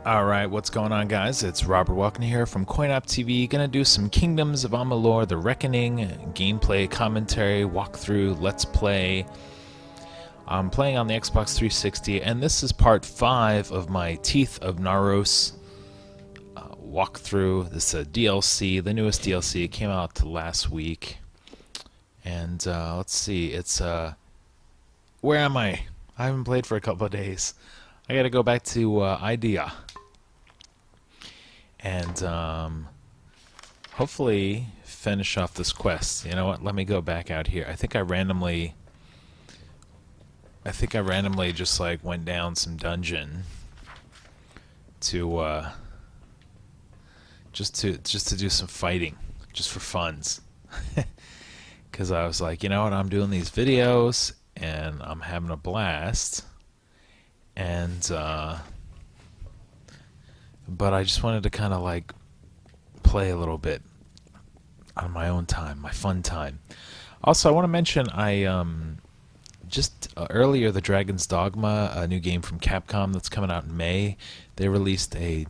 Alright, what's going on, guys? It's Robert Welkin here from CoinOpTV. Gonna do some Kingdoms of Amalur, The Reckoning, gameplay, commentary, walkthrough, let's play. I'm playing on the Xbox 360, and this is part 5 of my Teeth of Naros walkthrough. This is a DLC, the newest DLC. It came out last week. And let's see, it's where am I? I haven't played for a couple of days. I gotta go back to Idea. And hopefully finish off this quest. You know what? Let me go back out here. I think I randomly just like went down some dungeon to just to do some fighting, just for funs. Because I was like, you know what? I'm doing these videos and I'm having a blast. And but I just wanted to kind of like play a little bit on my own time, my fun time. Also, I want to mention I just earlier, the Dragon's Dogma, a new game from Capcom that's coming out in May. They released a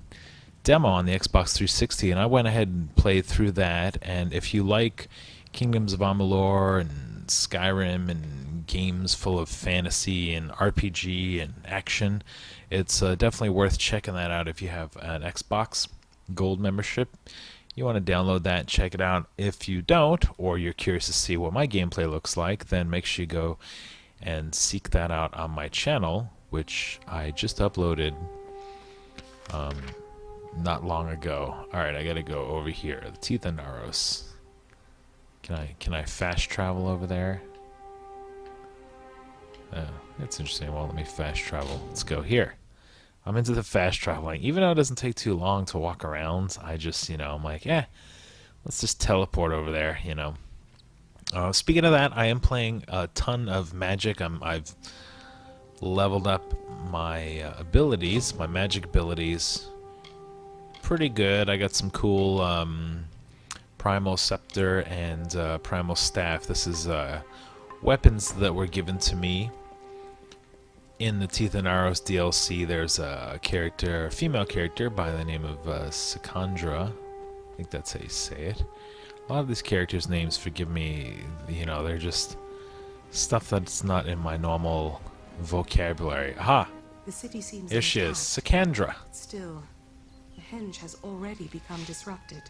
demo on the Xbox 360, and I went ahead and played through that. And if you like Kingdoms of Amalur and Skyrim and games full of fantasy and RPG and action, it's definitely worth checking that out if you have an Xbox Gold membership. You want to download that and check it out. If you don't, or you're curious to see what my gameplay looks like, then make sure you go and seek that out on my channel, which I just uploaded not long ago. Alright, I gotta go over here. The Teeth of Naros. Can I fast travel over there? That's interesting. Well, let me fast travel. Let's go here. I'm into the fast traveling. Even though it doesn't take too long to walk around, I just, I'm like, let's just teleport over there, Speaking of that, I am playing a ton of magic. I've leveled up my abilities, my magic abilities, pretty good. I got some cool Primal Scepter and Primal Staff. This is weapons that were given to me in the Teeth of Naros DLC. There's a female character by the name of Sakandra. I think that's how you say it. A lot of these characters' names, forgive me, they're just stuff that's not in my normal vocabulary. Aha! The city seems Here she is, Sakandra. Still, the henge has already become disrupted.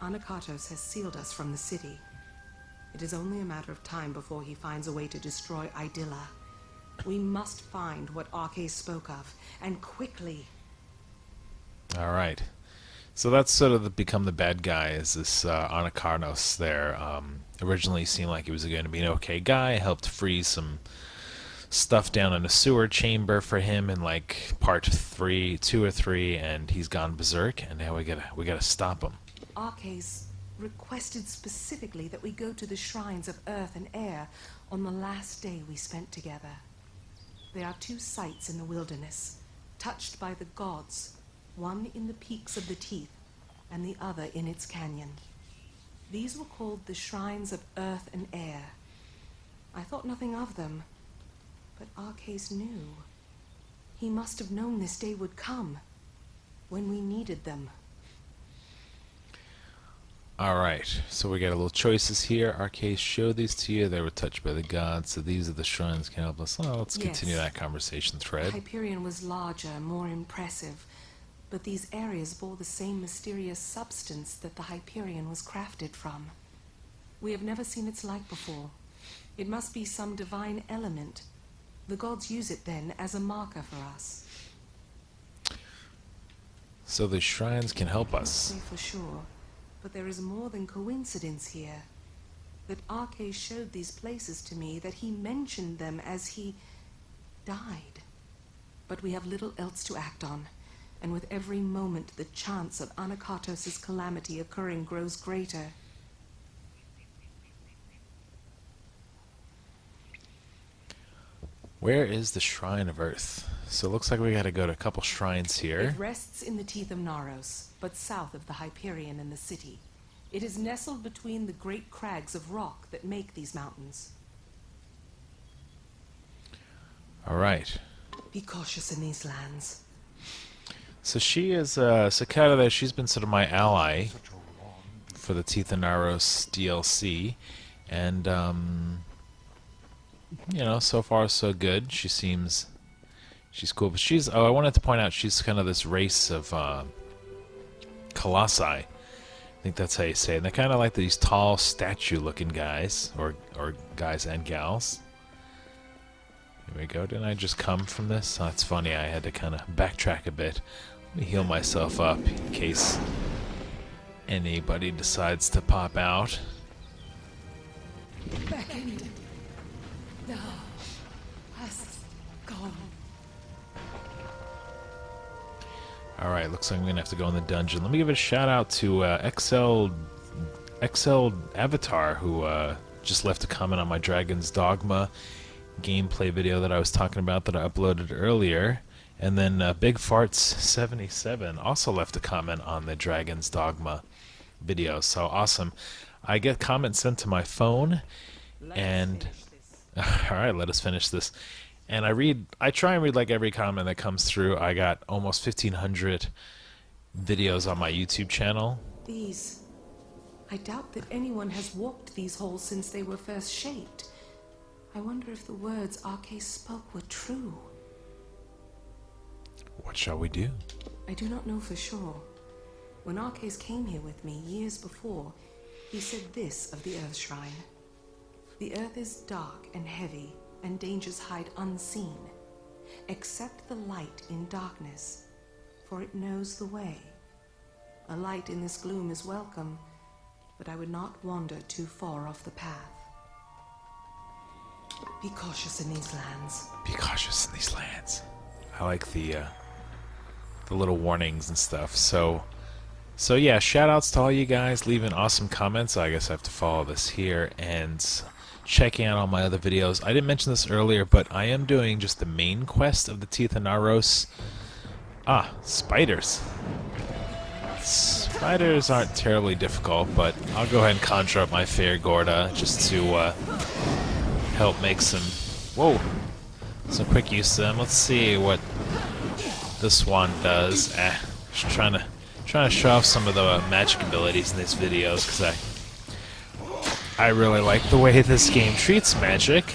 Anakatos has sealed us from the city. It is only a matter of time before he finds a way to destroy Idilla. We must find what Arcais spoke of, and quickly. Alright. So that's sort of become the bad guy, is this Anakatos there. Originally seemed like he was going to be an okay guy, helped freeze some stuff down in a sewer chamber for him in like part 2 or 3, and he's gone berserk, and now we gotta stop him. Arcais requested specifically that we go to the shrines of earth and air on the last day we spent together. There are 2 sites in the wilderness, touched by the gods, one in the peaks of the Teeth, and the other in its canyon. These were called the Shrines of Earth and Air. I thought nothing of them, but Arcais knew. He must have known this day would come, when we needed them. Alright, so we got a little choices here. Arcais showed these to you. They were touched by the gods, so these are the shrines can help us. Oh, let's continue that conversation thread. The Hyperion was larger, more impressive, but these areas bore the same mysterious substance that the Hyperion was crafted from. We have never seen its like before. It must be some divine element. The gods use it then as a marker for us. So the shrines can help us. Say for sure. But there is more than coincidence here. That Arcais showed these places to me, that he mentioned them as he died. But we have little else to act on, and with every moment the chance of Anakatos' calamity occurring grows greater. Where is the Shrine of Earth? So it looks like we gotta go to a couple shrines here. It rests in the Teeth of Naros, but south of the Hyperion and the city. It is nestled between the great crags of rock that make these mountains. Alright. Be cautious in these lands. So she is Cicada there. She's been sort of my ally for the Teeth of Naros DLC, and you know, so far so good. She's cool, but she's I wanted to point out she's kind of this race of colossi. I think that's how you say it. And they're kind of like these tall statue-looking guys, or guys and gals. Here we go. Didn't I just come from this? Oh, that's funny. I had to kind of backtrack a bit. Let me heal myself up in case anybody decides to pop out. Beckoned. Thou hast gone. Alright, looks like I'm going to have to go in the dungeon. Let me give a shout out to XL Avatar, who just left a comment on my Dragon's Dogma gameplay video that I was talking about that I uploaded earlier. And then Big Farts 77 also left a comment on the Dragon's Dogma video. So awesome. I get comments sent to my phone, and alright, let us finish this. And I try and read like every comment that comes through. I got almost 1,500 videos on my YouTube channel. These. I doubt that anyone has walked these halls since they were first shaped. I wonder if the words Arcase spoke were true. What shall we do? I do not know for sure. When Arcase came here with me years before, he said this of the Earth Shrine. The earth is dark and heavy, and dangers hide unseen. Accept the light in darkness, for it knows the way. A light in this gloom is welcome, but I would not wander too far off the path. Be cautious in these lands. Be cautious in these lands. I like the little warnings and stuff. So yeah, shout outs to all you guys leaving awesome comments. I guess I have to follow this here and checking out all my other videos. I didn't mention this earlier, but I am doing just the main quest of the Teeth of Naros. Ah, spiders. Spiders aren't terribly difficult, but I'll go ahead and conjure up my fair Gorda just to help make some some quick use of them. Let's see what this one does. Just trying to show off some of the magic abilities in these videos, because I really like the way this game treats magic.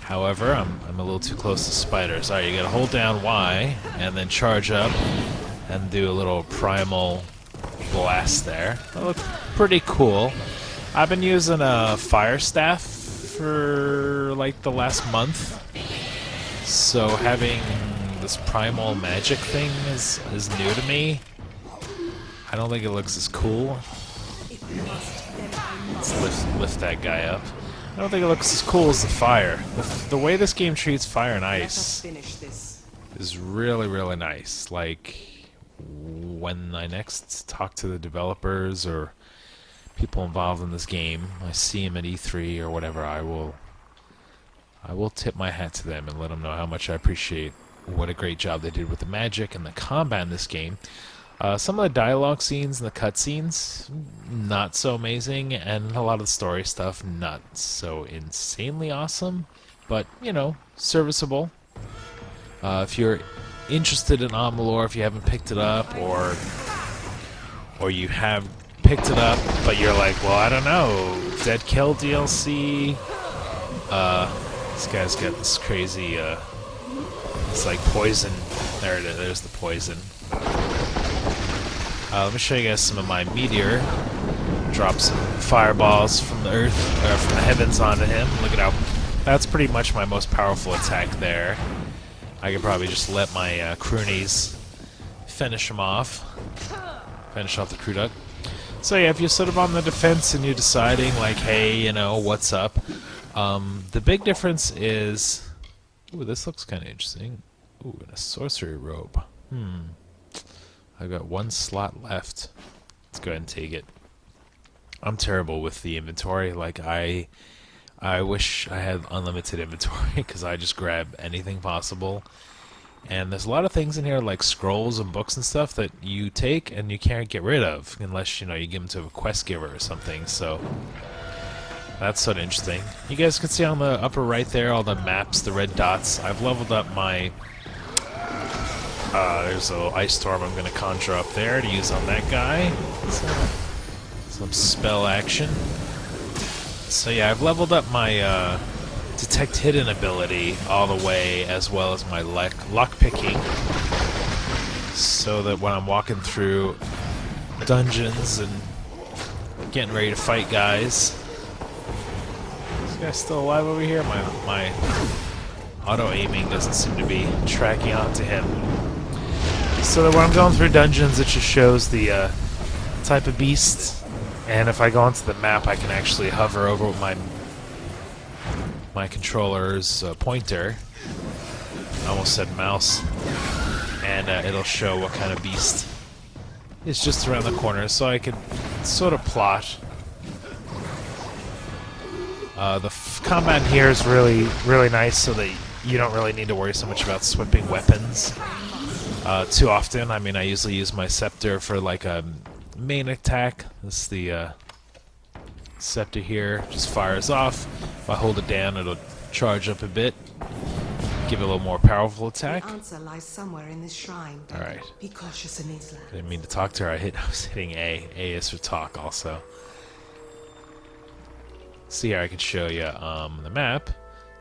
However, I'm a little too close to spiders. Alright, you gotta hold down Y and then charge up and do a little primal blast there. That looks pretty cool. I've been using a fire staff for like the last month, so having this primal magic thing is new to me. I don't think it looks as cool. Let's lift that guy up. I don't think it looks as cool as the fire. The way this game treats fire and ice is really, really nice. Like, when I next talk to the developers or people involved in this game, I see them at E3 or whatever, I will tip my hat to them and let them know how much I appreciate what a great job they did with the magic and the combat in this game. Some of the dialogue scenes and the cutscenes, not so amazing, and a lot of the story stuff, not so insanely awesome, but, you know, serviceable. If you're interested in Amalur, if you haven't picked it up, or you have picked it up, but you're like, well, I don't know, Dead Kill DLC, this guy's got this crazy, it's like poison, there it is, there's the poison. Let me show you guys some of my meteor. Drop some fireballs from the earth, or from the heavens onto him. Look at how, that's pretty much my most powerful attack there. I could probably just let my croonies finish him off. Finish off the crew duck. So yeah, if you're sort of on the defense and you're deciding like, hey, you know, what's up? The big difference is, ooh, this looks kind of interesting. Ooh, and a sorcery robe. I've got one slot left. Let's go ahead and take it. I'm terrible with the inventory. Like, I wish I had unlimited inventory, because I just grab anything possible. And there's a lot of things in here, like scrolls and books and stuff, that you take and you can't get rid of, unless, you know, you give them to a quest giver or something. So that's sort of interesting. You guys can see on the upper right there all the maps, the red dots. I've leveled up my There's a little ice storm I'm going to conjure up there to use on that guy. Some spell action. So yeah, I've leveled up my detect hidden ability all the way, as well as my lock picking, so that when I'm walking through dungeons and getting ready to fight guys. This guy's still alive over here? My auto-aiming doesn't seem to be tracking onto him. So that when I'm going through dungeons, it just shows the type of beast, and if I go onto the map, I can actually hover over with my controller's pointer. I almost said mouse. And it'll show what kind of beast is just around the corner, so I can sort of plot. The combat here is really, really nice, so that you don't really need to worry so much about swapping weapons too often. I mean, I usually use my scepter for like a main attack. This is the scepter here, just fires off. If I hold it down, it'll charge up a bit, give it a little more powerful attack. The answer lies somewhere in this shrine. All right. Be cautious, Anisla. I didn't mean to talk to her. I was hitting A. A is for talk, also. See here, I can show you the map.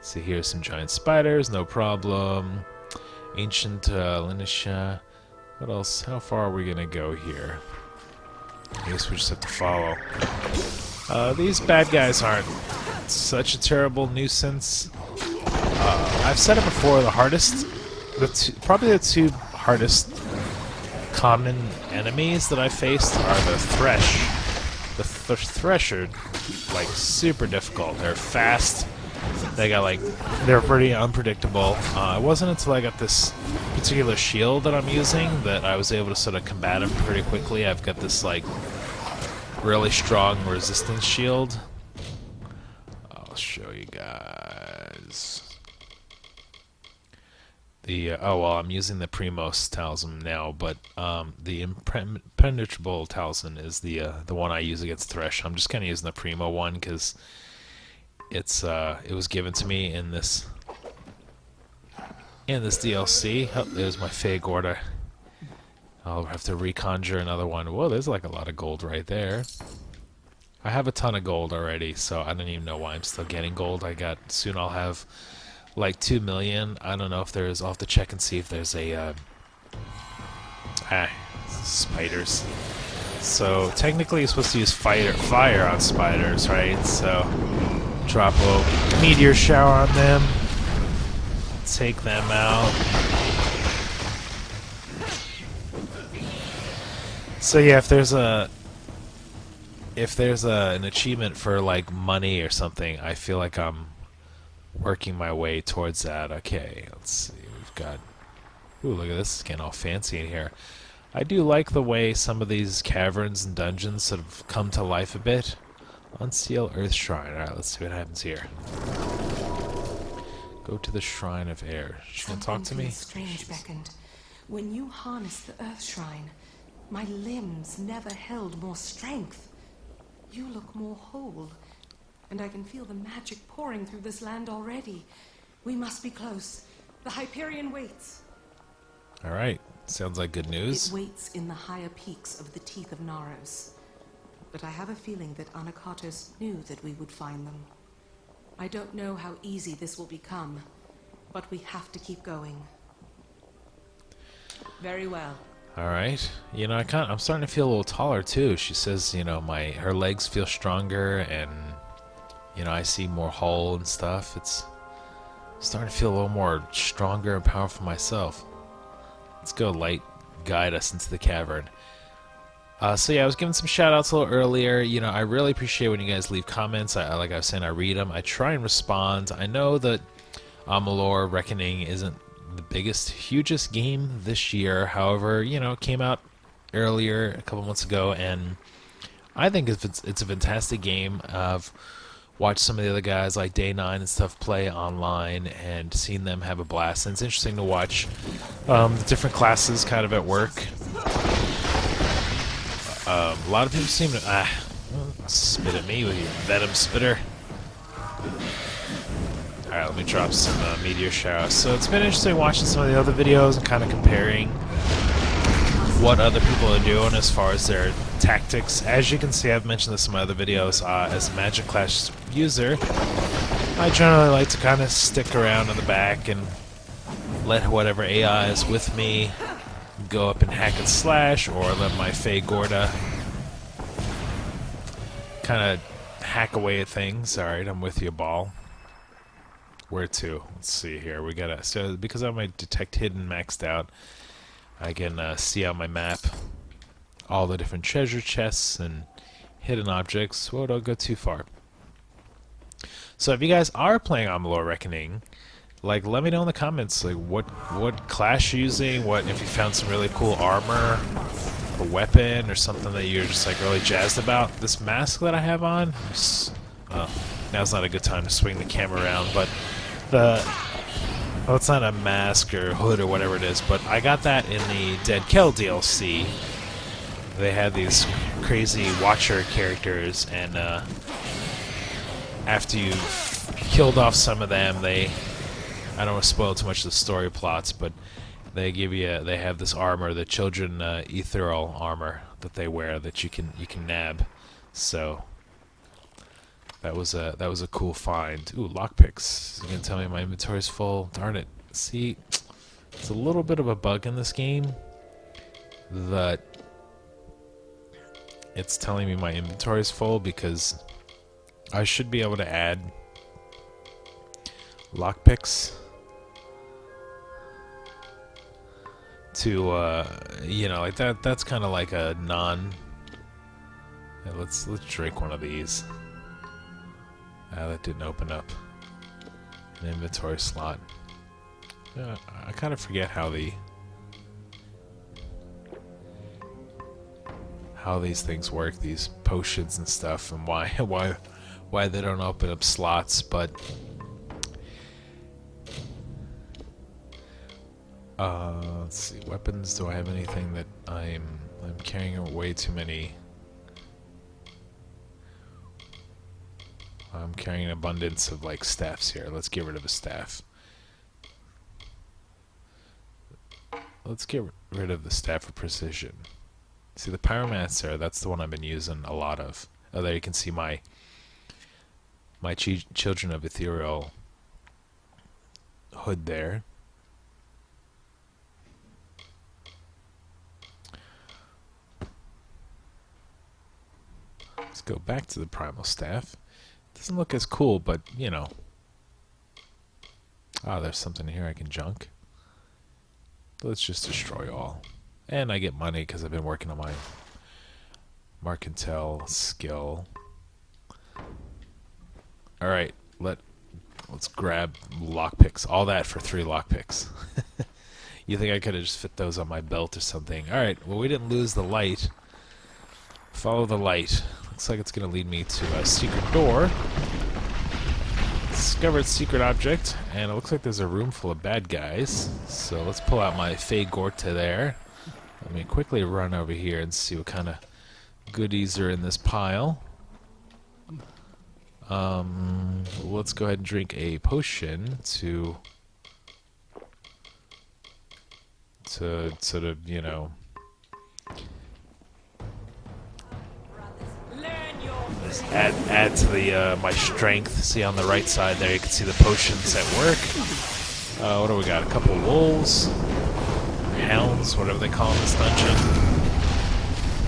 See, here's some giant spiders, no problem. Ancient Linisha. What else? How far are we gonna go here? I guess we just have to follow. These bad guys aren't such a terrible nuisance. I've said it before, the hardest, probably the two hardest common enemies that I faced are the Thresh. The Thresh are like super difficult. They're fast. They got like, they're pretty unpredictable. It wasn't until I got this particular shield that I'm using that I was able to sort of combat them pretty quickly. I've got this like really strong resistance shield. I'll show you guys. The oh well, I'm using the Primos talisman now, but the impenetrable talisman is the one I use against Thresh. I'm just kind of using the Primo one because it was given to me in this DLC. Oh, there's my Fey order. I'll have to reconjure another one. Whoa, there's like a lot of gold right there. I have a ton of gold already, so I don't even know why I'm still getting gold. Soon I'll have like 2 million. I don't know if there's, I'll have to check and see if there's a spiders. So technically you're supposed to use fire on spiders, right? So drop a meteor shower on them, take them out. So yeah, if there's an achievement for like money or something, I feel like I'm working my way towards that. Okay, let's see. We've got, ooh, look at this. It's getting all fancy in here. I do like the way some of these caverns and dungeons sort of come to life a bit. Unseal Earth Shrine. Alright, let's see what happens here. Go to the Shrine of Air. She gonna talk to me? Strange beckoned. When you harnessed the Earth Shrine, my limbs never held more strength. You look more whole, and I can feel the magic pouring through this land already. We must be close. The Hyperion waits. Alright, sounds like good news. It waits in the higher peaks of the teeth of Naros. But I have a feeling that Anakatos knew that we would find them. I don't know how easy this will become, but we have to keep going. Very well. Alright. You know, I'm starting to feel a little taller too. She says, you know, her legs feel stronger and, you know, I see more hull and stuff. It's starting to feel a little more stronger and powerful myself. Let's go, Light. Guide us into the cavern. So yeah, I was giving some shout outs a little earlier. You know, I really appreciate when you guys leave comments. Like I was saying, I read them. I try and respond. I know that Amalur Reckoning isn't the biggest, hugest game this year. However, you know, it came out earlier, a couple months ago, and I think it's a fantastic game. I've watched some of the other guys like Day 9 and stuff play online and seen them have a blast. And it's interesting to watch the different classes kind of at work. A lot of people seem to spit at me with your venom spitter. Alright, let me drop some meteor showers. So it's been interesting watching some of the other videos and kind of comparing what other people are doing as far as their tactics. As you can see, I've mentioned this in my other videos, as a Magic Clash user, I generally like to kind of stick around in the back and let whatever AI is with me go up and hack and slash, or let my Fey Gorda kind of hack away at things. Alright, I'm with you, ball. Where to? Let's see here. We gotta, so because I have my detect hidden maxed out, I can see on my map all the different treasure chests and hidden objects. Well, don't go too far. So if you guys are playing Amalur Reckoning, like, let me know in the comments, like, what class you're using, what if you found some really cool armor or weapon or something that you're just like really jazzed about. This mask that I have on, now's not a good time to swing the camera around, but well, it's not a mask or hood or whatever it is, but I got that in the Dead Kell DLC. They had these crazy Watcher characters, and after you've killed off some of them, I don't want to spoil too much of the story plots, but they give you they have this armor, the children ethereal armor that they wear that you can nab. So that was a cool find. Ooh, lockpicks. You're gonna tell me my inventory's full? Darn it. See, it's a little bit of a bug in this game that it's telling me my inventory's full, because I should be able to add lockpicks to you know, like that's kind of like a non. Yeah, let's drink one of these. That didn't open up an inventory slot. I kind of forget how these things work, these potions and stuff, and why they don't open up slots. But let's see, weapons. Do I have anything that I'm carrying way too many? I'm carrying an abundance of like staffs here. Let's get rid of a staff. Let's get rid of the staff of precision. See, the pyromancer, that's the one I've been using a lot of. Oh, there you can see my children of ethereal hood there. Let's go back to the primal staff. Doesn't look as cool, but you know. Ah, there's something here I can junk. Let's just destroy all. And I get money because I've been working on my Mercantile skill. Alright, let's grab lockpicks. All that for 3 lockpicks. You think I could have just fit those on my belt or something? Alright, well, we didn't lose the light. Follow the light. Looks like it's going to lead me to a secret door. Discovered secret object, and it looks like there's a room full of bad guys. So let's pull out my Fey Gorta there. Let me quickly run over here and see what kind of goodies are in this pile. Let's go ahead and drink a potion to sort of, you know, add to the my strength. See on the right side there, you can see the potions at work. What do we got? A couple wolves, hounds, whatever they call in this dungeon.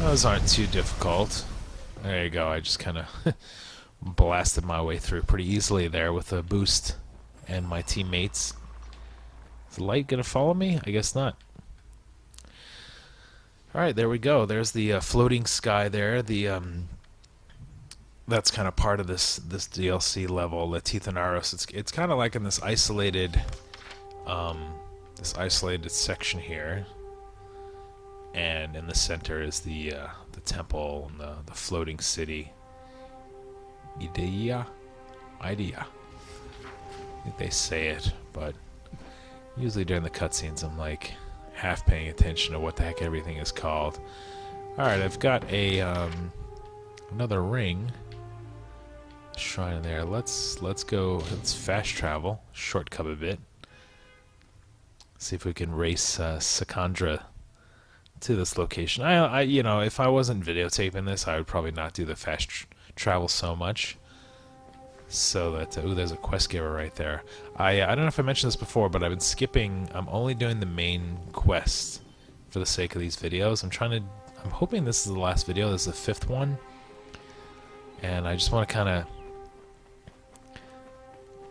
Those aren't too difficult. There you go. I just kind of blasted my way through pretty easily there with a boost and my teammates. Is the light gonna follow me? I guess not. Alright, there we go. There's the floating sky there. The that's kind of part of this DLC level, the Teeth of Naros. It's kind of like in this isolated section here, and in the center is the temple and the floating city. Idea. I think they say it, but usually during the cutscenes I'm like half paying attention to what the heck everything is called. Alright, I've got a another ring. shrine there. Let's go. Let's fast travel, shortcut a bit. See if we can race Sakandra to this location. You know, if I wasn't videotaping this, I would probably not do the fast travel so much. So that ooh, there's a quest giver right there. I don't know if I mentioned this before, but I've been skipping. I'm only doing the main quest for the sake of these videos. I'm hoping this is the last video. This is the 5th one, and I just want to kind of,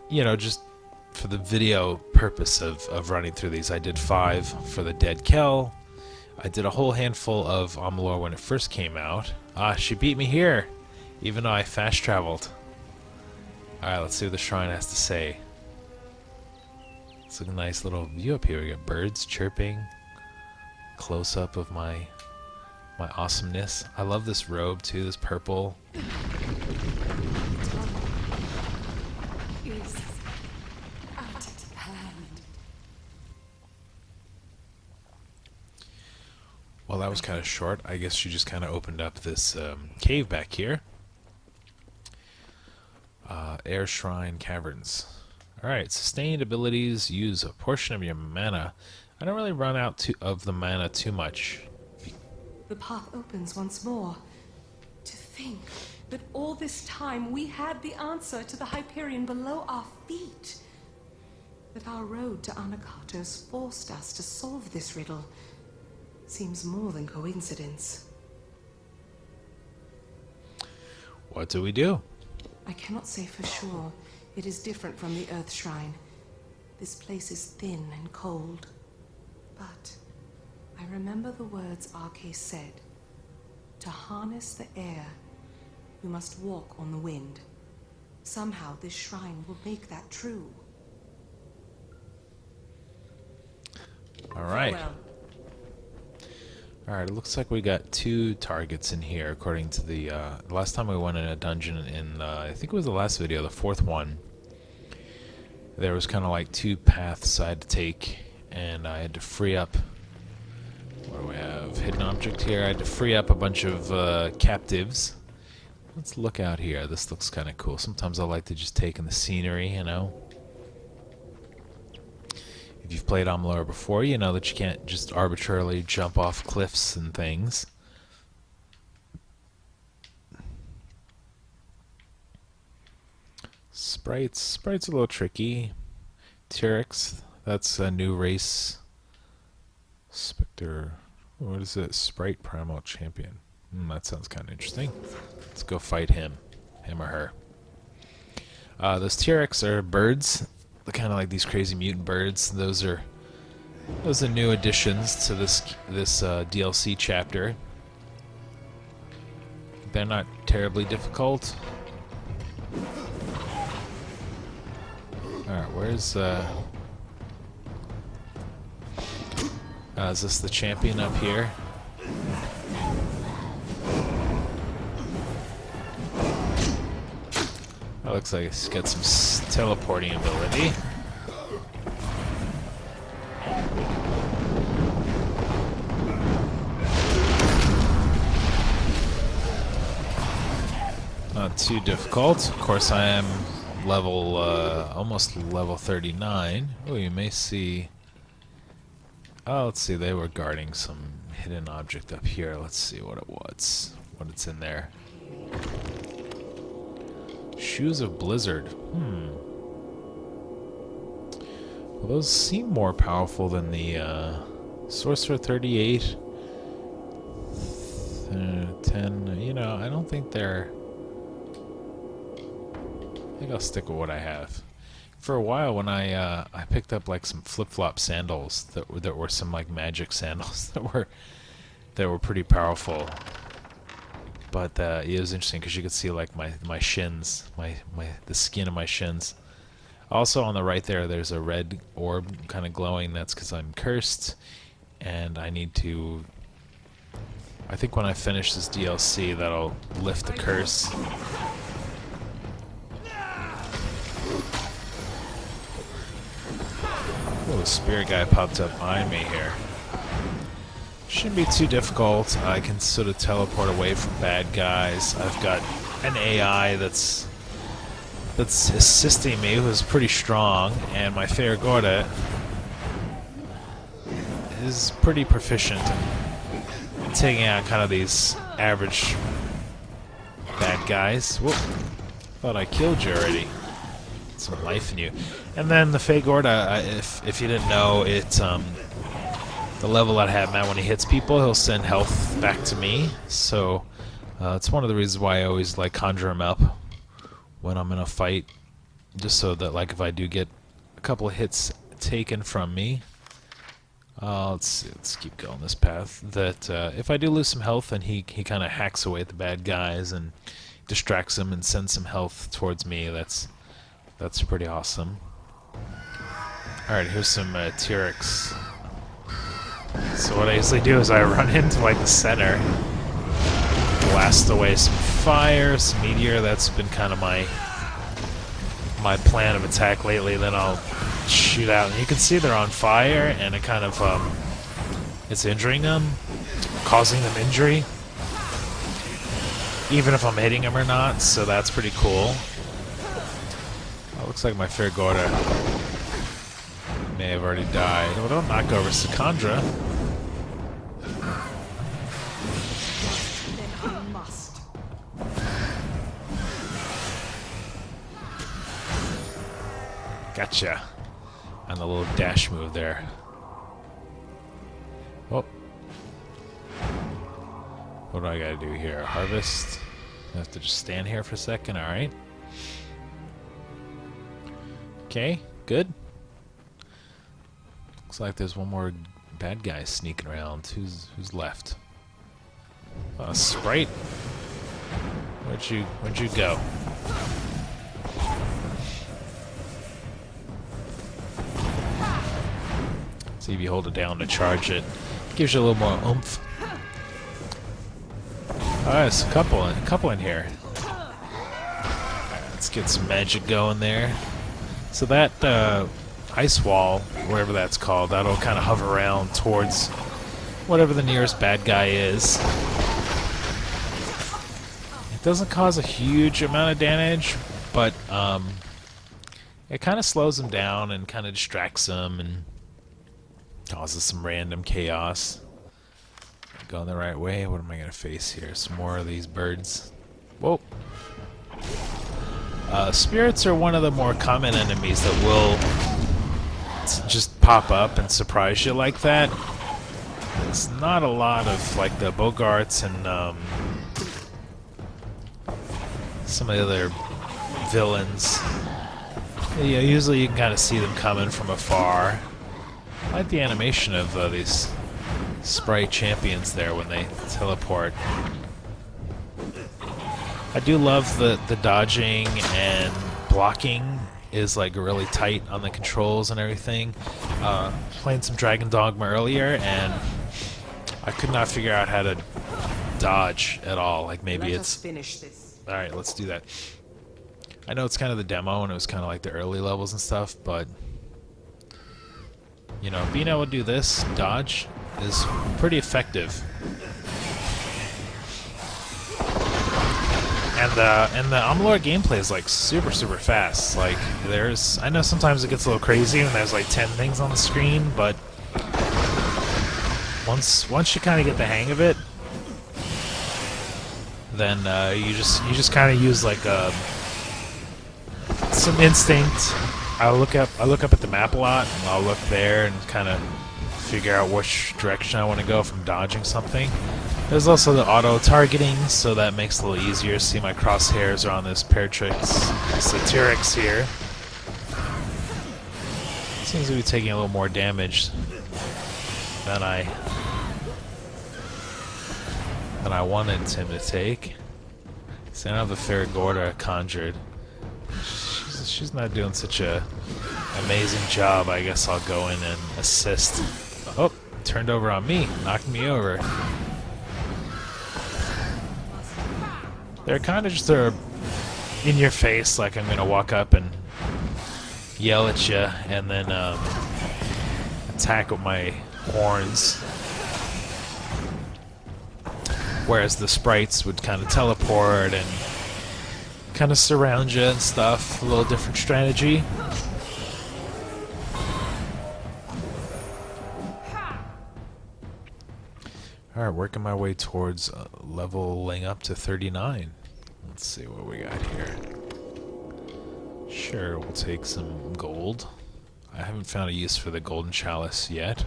you know, just for the video purpose of running through these. I did 5 for the Dead Kel. I did a whole handful of Amalur when it first came out. Ah, she beat me here, even though I fast traveled. Alright, let's see what the shrine has to say. It's a nice little view up here. We got birds chirping. Close up of my awesomeness. I love this robe too, this purple. Well, that was kind of short. I guess she just kind of opened up this cave back here. Air Shrine Caverns. Alright, sustained abilities use a portion of your mana. I don't really run out of the mana too much. The path opens once more. To think that all this time we had the answer to the Hyperion below our feet. That our road to Anakatos forced us to solve this riddle seems more than coincidence. What do we do? I cannot say for sure. It is different from the Earth Shrine. This place is thin and cold. But I remember the words Arke said. To harness the air, we must walk on the wind. Somehow this shrine will make that true. Alright. Farewell. Alright, it looks like we got 2 targets in here according to the last time we went in a dungeon in I think it was the last video, the 4th one. There was kind of like 2 paths I had to take, and I had to free up. What do we have? Hidden object here. I had to free up a bunch of captives. Let's look out here. This looks kind of cool. Sometimes I like to just take in the scenery, you know. If you've played Amalur before, you know that you can't just arbitrarily jump off cliffs and things. Sprites a little tricky. T-Rex, that's a new race. Spectre, what is it? Sprite Primal Champion. That sounds kind of interesting. Let's go fight him or her. Those T-Rex are birds. They're kind of like these crazy mutant birds. Those are new additions to this DLC chapter. They're not terribly difficult. Alright, where's is this the champion up here? That looks like it's got some teleporting ability. Not too difficult. Of course, I am level, almost level 39. Oh, you may see... Oh, let's see, they were guarding some hidden object up here. Let's see what it's in there. Shoes of Blizzard. Well, those seem more powerful than the Sorcerer 38. 10, you know, I don't think they're... I think I'll stick with what I have. For a while, when I picked up like some flip-flop sandals that were some like magic sandals that were pretty powerful. But it was interesting because you could see like my shins, the skin of my shins. Also on the right there's a red orb kind of glowing. That's because I'm cursed, and I need to. I think when I finish this DLC, that'll lift the curse. Oh, the spirit guy popped up behind me here. Shouldn't be too difficult. I can sort of teleport away from bad guys. I've got an AI that's that's assisting me, who's pretty strong, and my Ferragorda is pretty proficient in taking out kind of these average bad guys. Whoop. Thought I killed you already. Some life in you. And then the Ferragorda, if you didn't know, it's the level that I have at when he hits people, he'll send health back to me. So it's one of the reasons why I always like conjure him up when I'm in a fight, just so that like if I do get a couple of hits taken from me, let's keep going this path. That if I do lose some health, and he kind of hacks away at the bad guys and distracts them and sends some health towards me. That's pretty awesome. All right, here's some T-Rex. So what I usually do is I run into like the center, blast away some fire, some meteor. That's been kind of my plan of attack lately. Then I'll shoot out, and you can see they're on fire, and it kind of it's injuring them, causing them injury, even if I'm hitting them or not. So that's pretty cool. Oh, looks like my Ferragorda may have already died. Well, don't knock over Secondra. Gotcha. And the little dash move there. Oh. What do I gotta do here? Harvest? I have to just stand here for a second, alright. Okay, good. Looks like there's one more bad guy sneaking around. Who's left? Sprite? Where'd you go? See if you hold it down to charge it. Gives you a little more oomph. Oh, there's a couple in here. Right, let's get some magic going there. So that ice wall, whatever that's called, that'll kind of hover around towards whatever the nearest bad guy is. It doesn't cause a huge amount of damage, but it kind of slows them down and kind of distracts them and causes some random chaos. Going the right way. What am I going to face here? Some more of these birds. Whoa. Spirits are one of the more common enemies that will just pop up and surprise you like that. There's not a lot of like the Bogarts and some of the other villains. Yeah, usually you can kind of see them coming from afar. I like the animation of these sprite champions there when they teleport. I do love the dodging and blocking is like really tight on the controls and everything. Playing some Dragon Dogma earlier, and I could not figure out how to dodge at all. Like maybe Let us finish this. All right, let's do that. I know it's kind of the demo and it was kind of like the early levels and stuff, but you know, being able to do this dodge is pretty effective. And the Amalur gameplay is like super fast. Like I know sometimes it gets a little crazy when there's like 10 things on the screen, but once you kind of get the hang of it, then you just kind of use like some instinct. I look up at the map a lot, and I'll look there and kind of figure out which direction I want to go from dodging something. There's also the auto-targeting, so that makes it a little easier. See, my crosshairs are on this Paratrix T-Rex here. Seems to be taking a little more damage than I wanted him to take. So I have the Ferragorda conjured. She's not doing such a amazing job. I guess I'll go in and assist. Oh, turned over on me, knocked me over. They're kind of just in your face, like I'm gonna walk up and yell at you, and then attack with my horns. Whereas the sprites would kind of teleport and kind of surround you and stuff. A little different strategy. Alright, working my way towards leveling up to 39. Let's see what we got here. Sure, we'll take some gold. I haven't found a use for the golden chalice yet.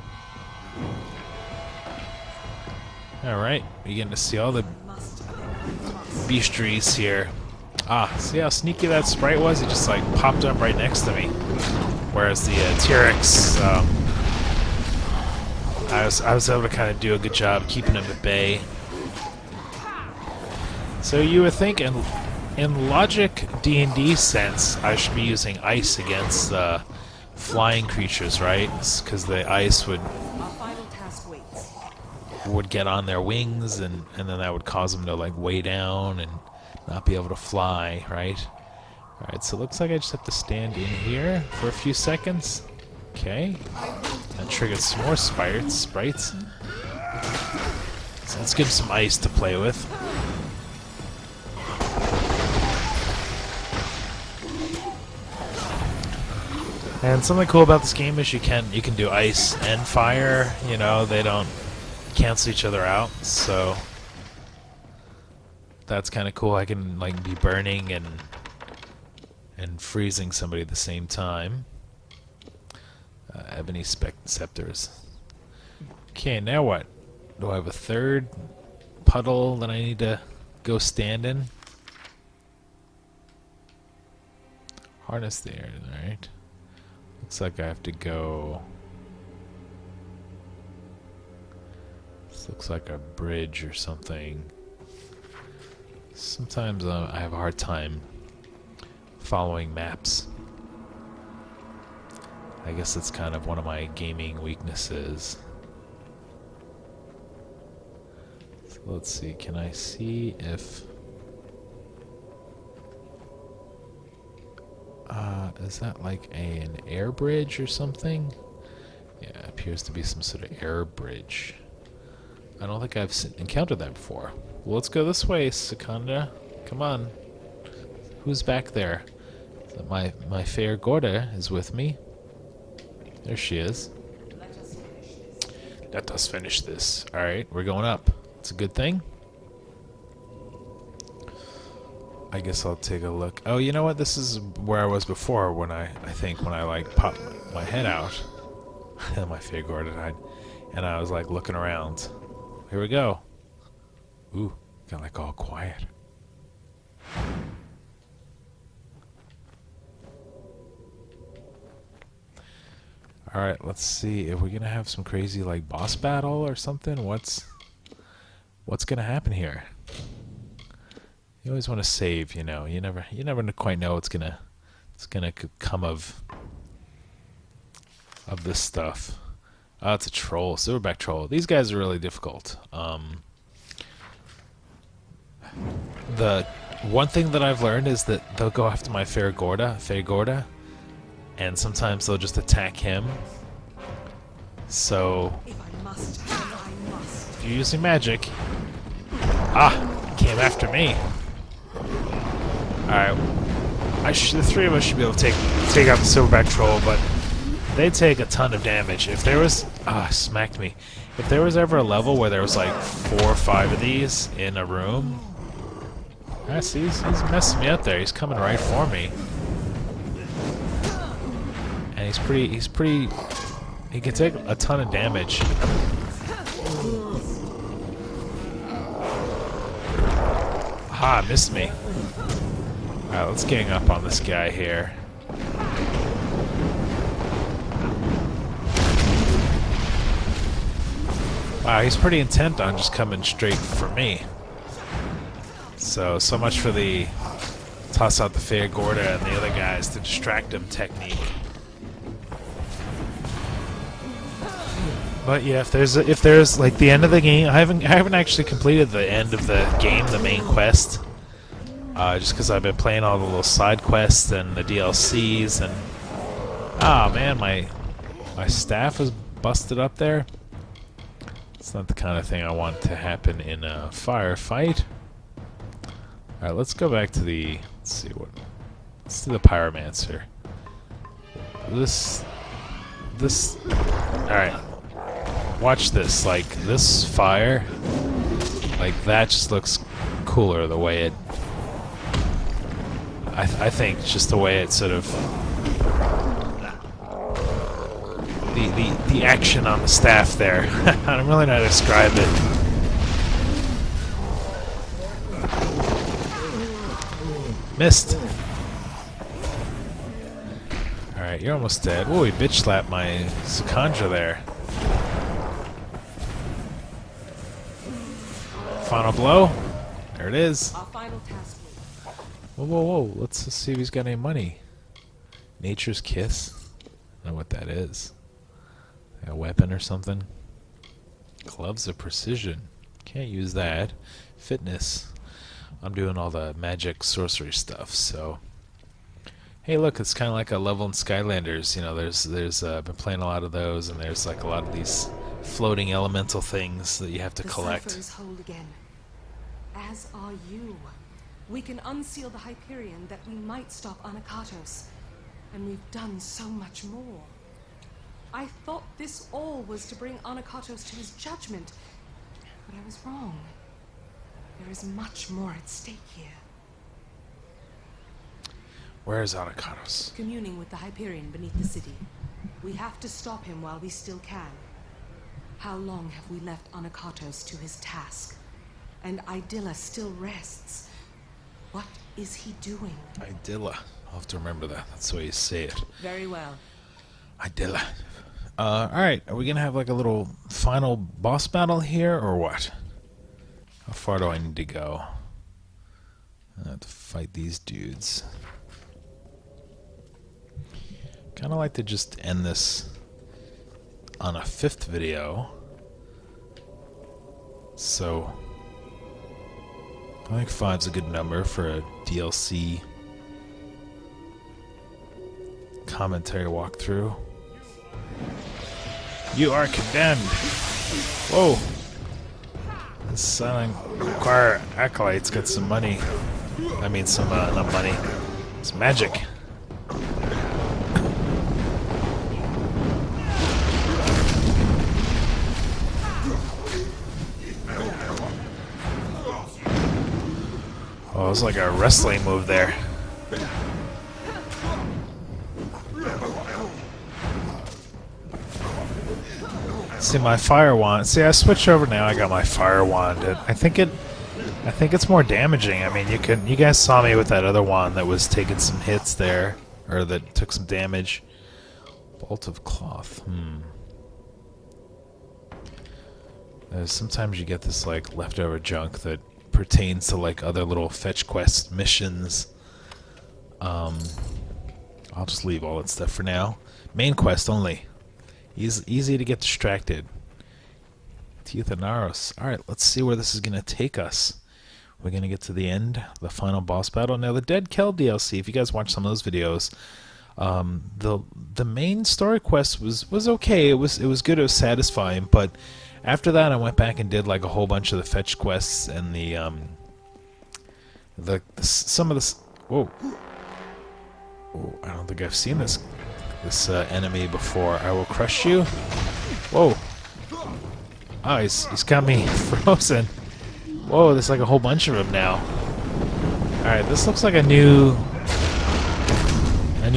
Alright, we're getting to see all the beastries here. Ah, see how sneaky that sprite was? He just like popped up right next to me. Whereas the T-Rex, I was able to kind of do a good job keeping him at bay. So you would think in logic D&D sense, I should be using ice against flying creatures, right? Because the ice would get on their wings, and then that would cause them to like weigh down and not be able to fly, right? Alright, so it looks like I just have to stand in here for a few seconds. Okay. That triggered some more sprites. So let's give him some ice to play with. And something cool about this game is you can do ice and fire. You know, they don't cancel each other out, so that's kind of cool. I can like be burning and freezing somebody at the same time. Ebony scepters. Okay, now what? Do I have a third puddle that I need to go stand in? Harness there, alright. Looks like I have to go... This looks like a bridge or something. Sometimes I have a hard time following maps. I guess it's kind of one of my gaming weaknesses. So let's see, can I see if... is that like an air bridge or something? Yeah, it appears to be some sort of air bridge. I don't think I've encountered that before. Well, let's go this way, Secunda. Come on. Who's back there? My fair Gorda is with me. There she is. Let us finish this. Alright, we're going up. It's a good thing. I guess I'll take a look. Oh, you know what? This is where I was before when I think when I like popped my head out. My fair Gorda died. And I was like looking around. Here we go. Ooh, got like all quiet. Alright, let's see if we're gonna have some crazy like boss battle or something. What's gonna happen here? You always want to save, you know. You never quite know what's gonna come of this stuff. Oh, it's a troll, silverback troll. These guys are really difficult. The one thing that I've learned is that they'll go after my fair Gorda, and sometimes they'll just attack him. So if you're using magic, came after me. All right, the three of us should be able to take out the silverback troll, but they take a ton of damage. If there was... smacked me. If there was ever a level where there was like 4 or 5 of these in a room... see, he's messing me up there. He's coming right for me. And he's pretty... He can take a ton of damage. Missed me. Alright, let's gang up on this guy here. Wow, he's pretty intent on just coming straight for me. So much for the toss out the fair Gorda and the other guys to distract him technique. But yeah, if there's like the end of the game, I haven't actually completed the end of the game, the main quest, just because I've been playing all the little side quests and the DLCs, and man, my staff is busted up there. It's not the kind of thing I want to happen in a firefight. Alright, let's go back to the... Let's see what... Let's do the Pyromancer. This... Alright. Watch this. Like, this fire... Like, that just looks cooler the way it... I think just the way it sort of... The action on the staff there. I don't really know how to describe it. Missed. Alright, you're almost dead. Whoa, he bitch slapped my Sakandra there. Final blow. There it is. Our final task. Whoa, whoa, whoa. Let's just see if he's got any money. Nature's Kiss. I don't know what that is. A weapon or something? Gloves of Precision. Can't use that. Fitness. I'm doing all the magic sorcery stuff, so... Hey, look, it's kind of like a level in Skylanders. You know, there's been playing a lot of those, and there's like a lot of these floating elemental things that you have to collect. The cipher is whole again, as are you. We can unseal the Hyperion that we might stop Anakatos, and we've done so much more. I thought this all was to bring Anakatos to his judgment, but I was wrong. There is much more at stake here. Where is Anakatos? Communing with the Hyperion beneath the city. We have to stop him while we still can. How long have we left Anakatos to his task? And Idilla still rests. What is he doing? Idilla. I'll have to remember that. That's the way you say it. Very well. Idilla. Alright, are we gonna have like a little final boss battle here, or what? How far do I need to go? I have to fight these dudes. Kinda like to just end this on a 5th video. So I think 5's a good number for a DLC commentary walkthrough. You are condemned! Whoa! This Silent Choir Acolyte's got some money. I mean some, not money. It's magic. Oh, it was like a wrestling move there. See my fire wand. See, I switched over now. I got my fire wand. I think it's more damaging. I mean, you guys saw me with that other wand that was taking some hits there, or that took some damage. Bolt of cloth. Sometimes you get this like leftover junk that pertains to like other little fetch quest missions. I'll just leave all that stuff for now. Main quest only. Easy to get distracted. Teeth of Naros. Alright, let's see where this is going to take us. We're going to get to the end, the final boss battle. Now, the Dead Kel DLC, if you guys watch some of those videos, the main story quest was okay. It was good. It was satisfying. But after that, I went back and did like a whole bunch of the fetch quests and some of the. Whoa! Oh, I don't think I've seen this enemy before. I will crush you. Whoa! Oh, he's got me frozen. Whoa! There's like a whole bunch of them now. All right, this looks like a new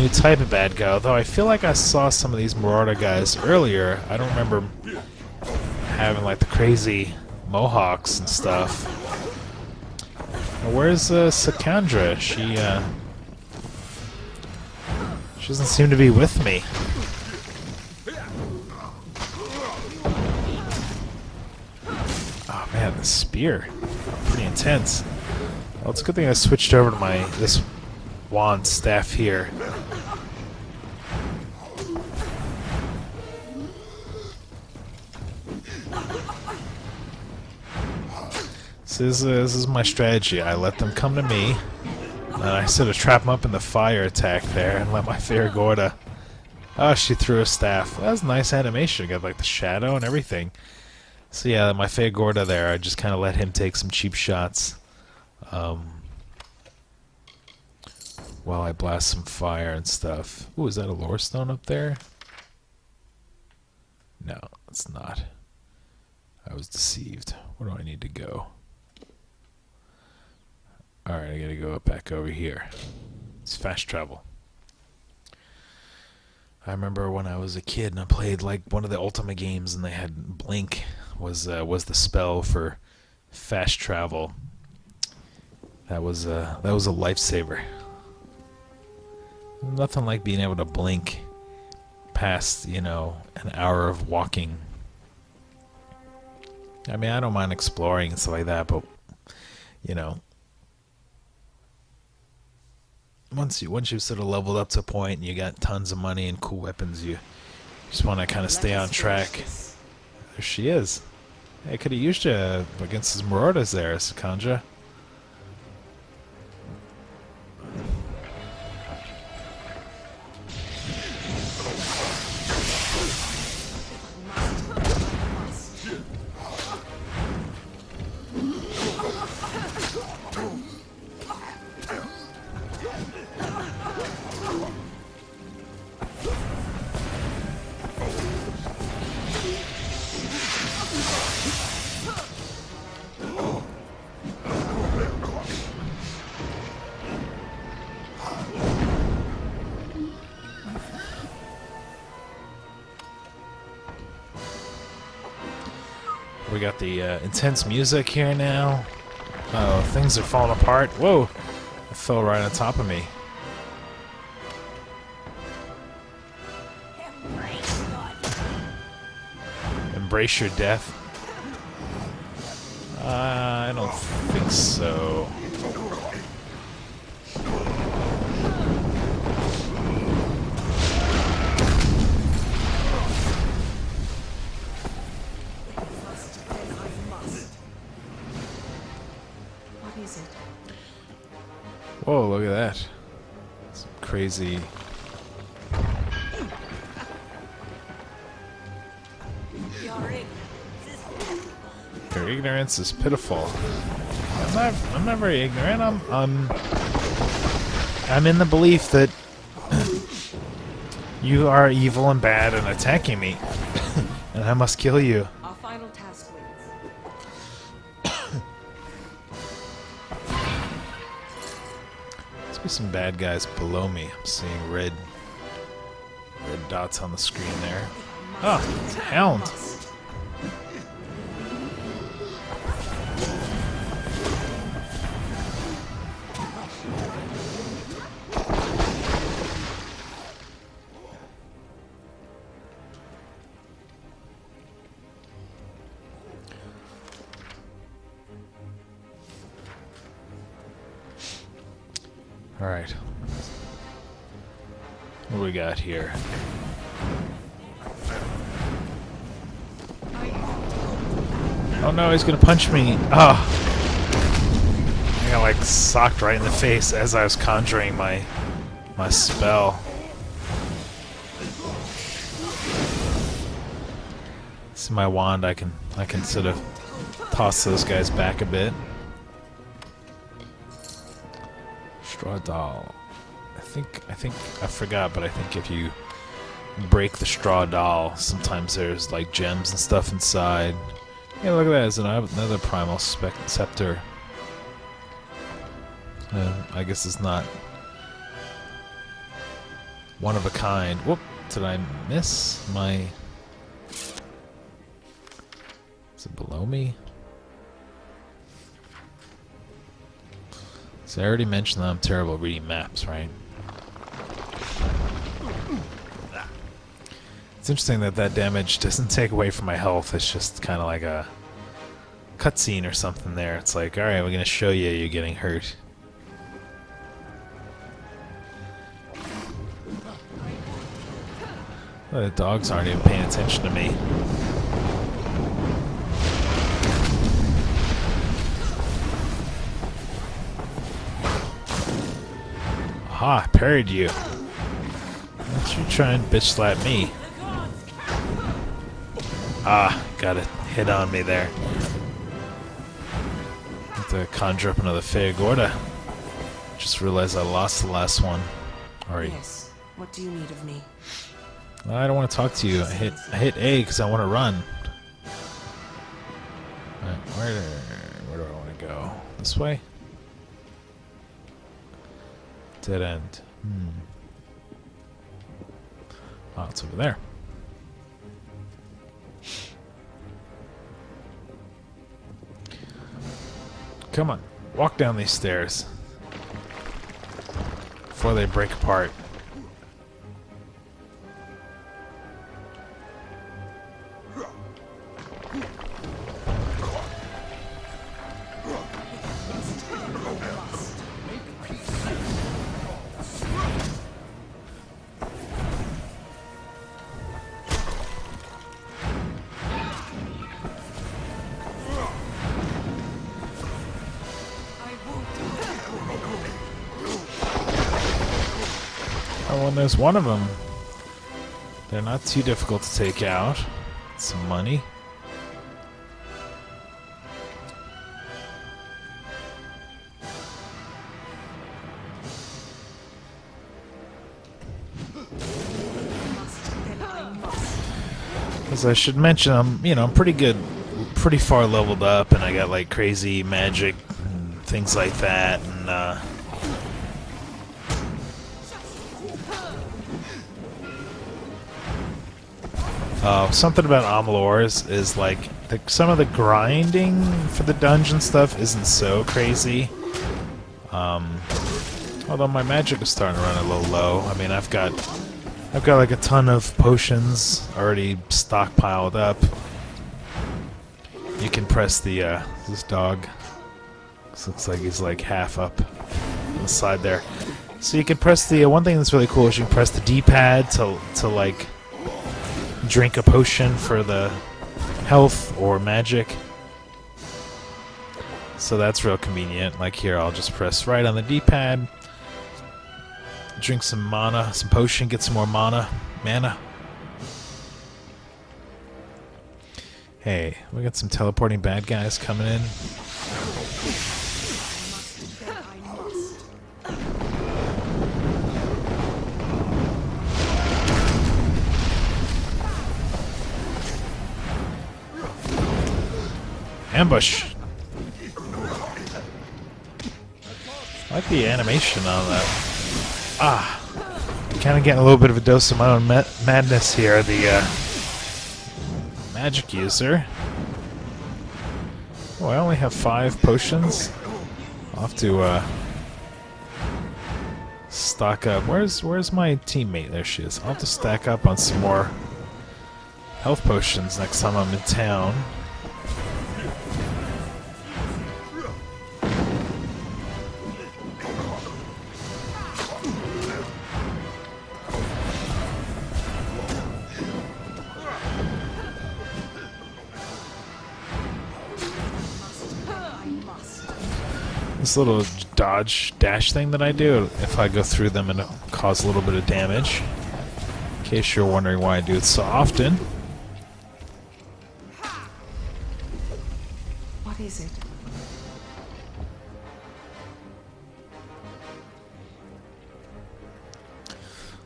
type of bad guy. Although I feel like I saw some of these Marauder guys earlier. I don't remember having like the crazy mohawks and stuff. Now, where's Sakandra? She doesn't seem to be with me. Oh man, the spear, pretty intense. Well, it's a good thing I switched over to this wand staff here. So this is my strategy. I let them come to me, and I sort of trap them up in the fire attack there, and let my Faragorda. Oh, she threw a staff. That was a nice animation. Got like the shadow and everything. So yeah, my Faragorda there, I just kind of let him take some cheap shots. while I blast some fire and stuff. Ooh, is that a lore stone up there? No, it's not. I was deceived. Where do I need to go? Alright, I gotta go back over here. It's fast travel. I remember when I was a kid and I played like one of the Ultima games and they had Blink was the spell for fast travel. That was a lifesaver. Nothing like being able to blink past, you know, an hour of walking. I mean, I don't mind exploring and stuff like that, but you know, once you've sort of leveled up to a point and you got tons of money and cool weapons, you just want to kind of stay on track. There she is. Hey, I could have used you against his marauders there, Sakanja. We got the intense music here now. Oh, things are falling apart. Whoa! It fell right on top of me. Embrace your death. I don't think so. Whoa, look at that. Some crazy... Your ignorance is pitiful. I'm not very ignorant. I'm in the belief that you are evil and bad and attacking me. And I must kill you. Our final task waits. Must be some bad guys below me. I'm seeing red dots on the screen there. Oh, it's a hound. Alright. What do we got here? Oh no, he's gonna punch me. Oh. I got like socked right in the face as I was conjuring my spell. See my wand, I can sort of toss those guys back a bit. Straw doll. I think I forgot, but I think if you break the straw doll, sometimes there's like gems and stuff inside. Yeah, look at that. There's another primal scepter. I guess it's not one of a kind. Whoop! Did I miss my... Is it below me? So I already mentioned that I'm terrible at reading maps, right? It's interesting that damage doesn't take away from my health. It's just kind of like a cutscene or something there. It's like, alright, we're going to show you you're getting hurt. The dogs aren't even paying attention to me. Aha, parried you. Why don't you try and bitch slap me? Ah, got a hit on me there. Have to conjure up another Feyagorda. Just realized I lost the last one. Alright. Yes. What do you need of me? I don't want to talk to you. I hit A because I want to run. Where do I want to go? This way? Dead end. Oh, it's over there. Come on, walk down these stairs before they break apart. Oh, and there's one of them. They're not too difficult to take out. Some money. As I should mention, I'm pretty good, pretty far leveled up, and I got like crazy magic and things like that, and something about Amalur is like some of the grinding for the dungeon stuff isn't so crazy. Although my magic is starting to run a little low. I mean, I've got like a ton of potions already stockpiled up. You can press the this dog. This looks like he's like half up on the side there. So you can press the one thing that's really cool is you can press the D-pad to like drink a potion for the health or magic. So that's real convenient. Like here, I'll just press right on the D-pad, drink some mana, some potion, get some more mana. Hey, we got some teleporting bad guys coming in. Ambush. I like the animation on that. Kind of getting a little bit of a dose of my own madness here. The magic user. Oh, I only have 5 potions. I'll have to stock up. Where's my teammate? There she is. I'll have to stack up on some more health potions next time I'm in town. This little dodge dash thing that I do, if I go through them, it'll cause a little bit of damage. In case you're wondering why I do it so often. What is it?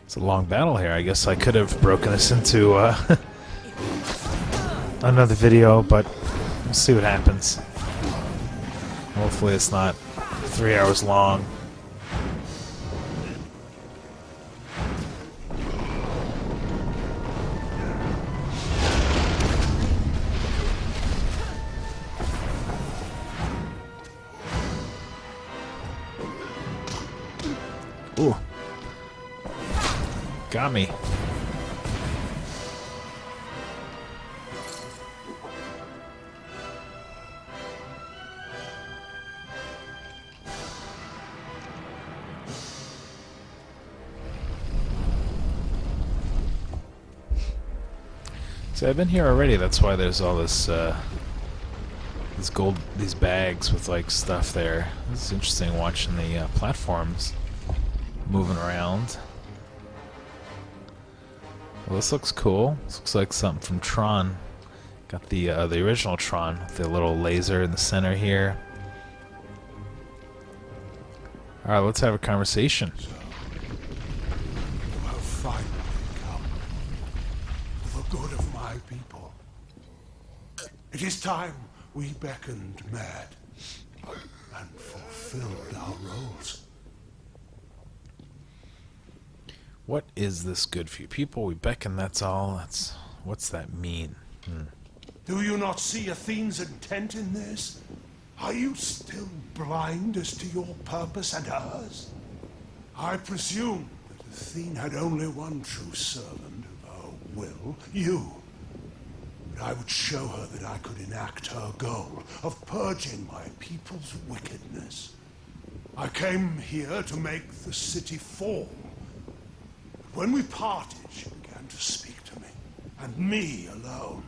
It's a long battle here. I guess I could have broken this into another video, but we'll see what happens. Hopefully it's not 3 hours long. Ooh. Got me. So I've been here already. That's why there's all this these bags with like stuff there. It's interesting watching the platforms moving around. Well, this looks cool. This looks like something from Tron. Got the original Tron with the little laser in the center here. Alright, let's have a conversation. You have finally come for the good of my people. It is time we beckoned mad and fulfilled our roles. What is this good for you people? We beckon, that's all. What's that mean? Do you not see Athene's intent in this? Are you still blind as to your purpose and hers? I presume that Athene had only one true servant of her will, you. But I would show her that I could enact her goal of purging my people's wickedness. I came here to make the city fall. But when we parted, she began to speak to me, and me alone,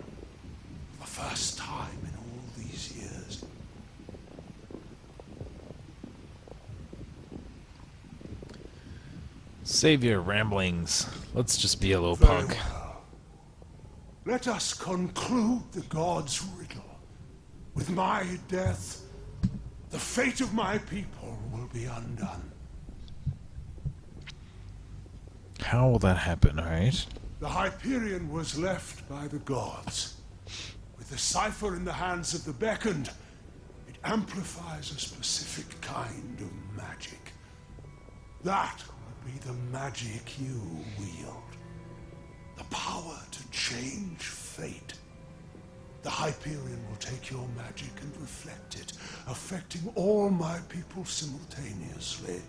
for the first time in all these years. Save your ramblings. Let's just be a little Very punk. well. Let us conclude the gods' riddle. With my death, the fate of my people will be undone. How will that happen, alright? The Hyperion was left by the gods. With the cipher in the hands of the beckoned, it amplifies a specific kind of magic. That would be the magic you wield. The power to change fate. The Hyperion will take your magic and reflect it, affecting all my people simultaneously.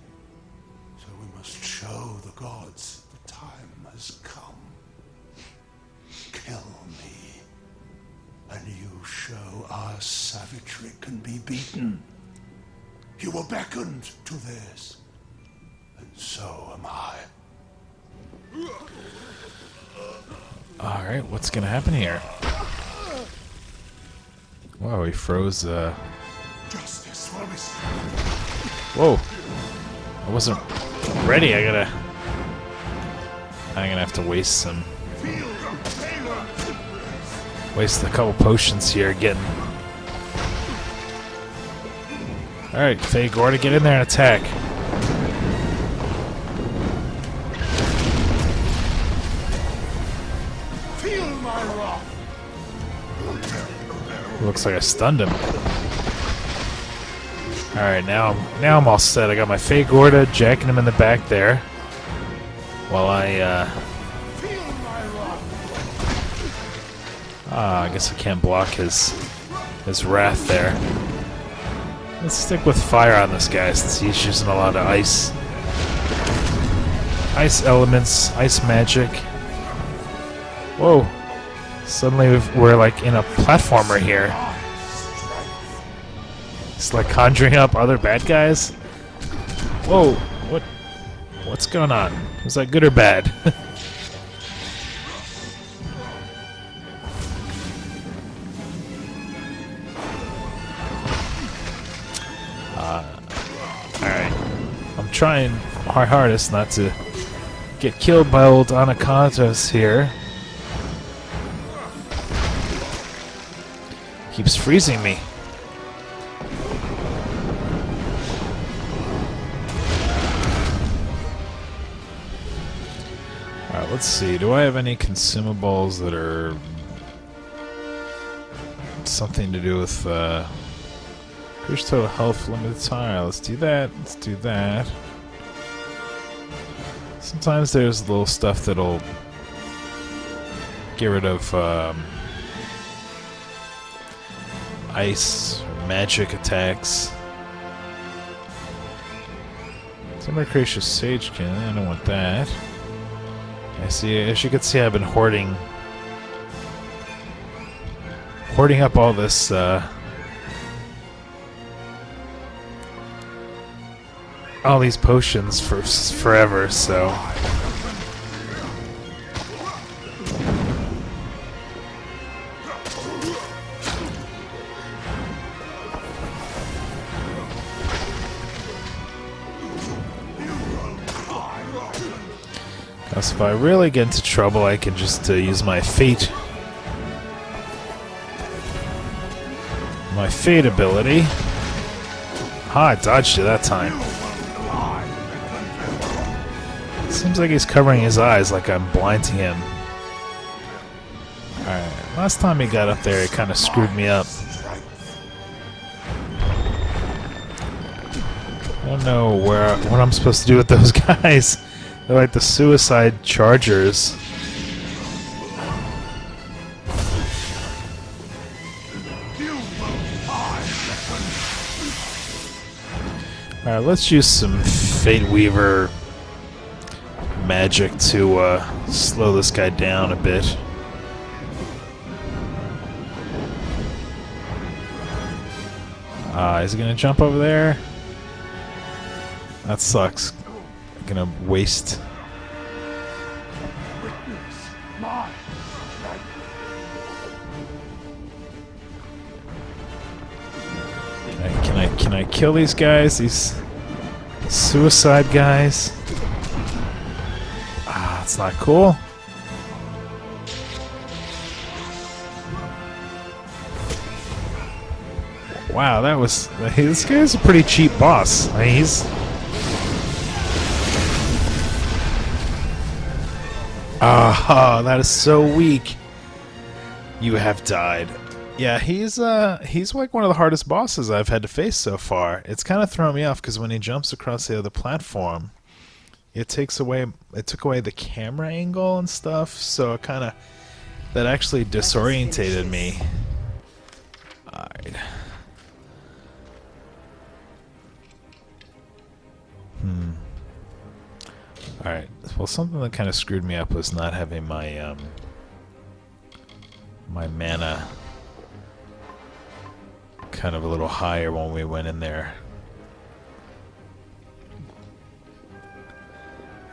So we must show the gods the time has come. Kill me, and you show our savagery can be beaten. You were beckoned to this, and so am I. Alright, what's gonna happen here? Wow, he froze, Justice will be Whoa! I wasn't ready, I'm gonna have to waste a couple potions here getting... Alright, Faye Gorda, get in there and attack. Feel my wrath. Looks like I stunned him. Alright, now I'm all set. I got my Faye Gorda jacking him in the back there. While I I guess I can't block his wrath there. Let's stick with fire on this guy since he's using a lot of ice. Ice elements, ice magic. Whoa. Suddenly we're like in a platformer here. It's like conjuring up other bad guys. Whoa, what's going on? Was that good or bad? Alright. I'm trying my hardest not to get killed by old Anacondas here. Keeps freezing me. Alright, let's see. Do I have any consumables that are something to do with increase total health limited time? Alright, let's do that. Let's do that. Sometimes there's little stuff that'll get rid of ice or magic attacks. Somebody creates sage cannon. I don't want that. I see. As you can see, I've been hoarding up all this all these potions for forever. So. So if I really get into trouble, I can just use my fate ability. Ah, I dodged it that time. Seems like he's covering his eyes like I'm blind to him. Alright, last time he got up there, it kind of screwed me up. I don't know what I'm supposed to do with those guys. They're like the suicide chargers. Alright, let's use some Fate Weaver magic to slow this guy down a bit. Is he gonna jump over there? That sucks. I'm gonna waste. Can I kill these guys? These suicide guys? Ah, it's not cool. Wow, that was... This guy's a pretty cheap boss. I mean, he's... Ah, that is so weak. You have died. Yeah, he's like one of the hardest bosses I've had to face so far. It's kind of thrown me off because when he jumps across the other platform, it took away the camera angle and stuff, so it kind of... That actually disorientated me. Alright. Alright, well, something that kind of screwed me up was not having my, my mana kind of a little higher when we went in there.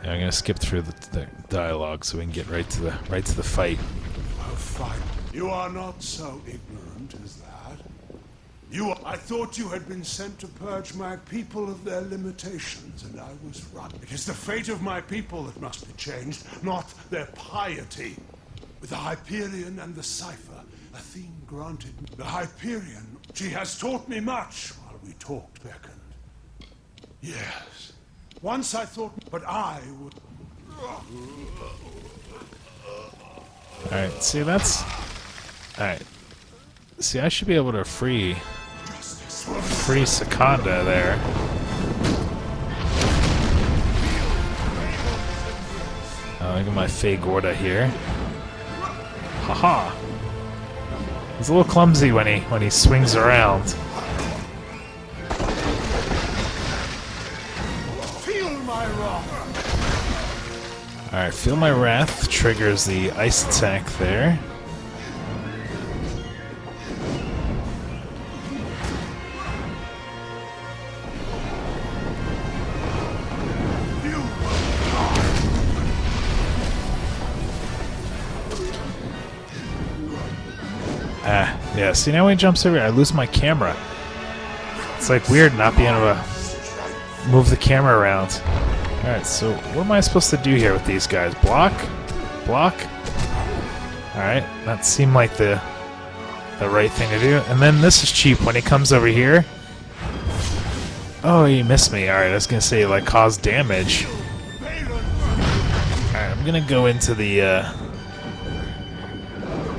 And I'm gonna skip through the dialogue so we can get right to the fight. You are not so ignorant as that. I thought you had been sent to purge my people of their limitations, and I was right. It is the fate of my people that must be changed, not their piety. With the Hyperion and the cipher, Athene granted me the Hyperion. She has taught me much while we talked, beckoned. Yes. Once I thought, but I would... Alright, see, that's... Alright. See, I should be able to free Secunda there. Look at my Fey Gorda here. Haha! He's a little clumsy when he swings around. Alright, Feel My Wrath triggers the ice attack there. Yeah, see, now when he jumps over here, I lose my camera. It's like weird not being able to move the camera around. Alright, so what am I supposed to do here with these guys? Block? Block? Alright, that seemed like the right thing to do. And then this is cheap when he comes over here. Oh, he missed me. Alright, I was going to say, like, cause damage. Alright, I'm going to go into the,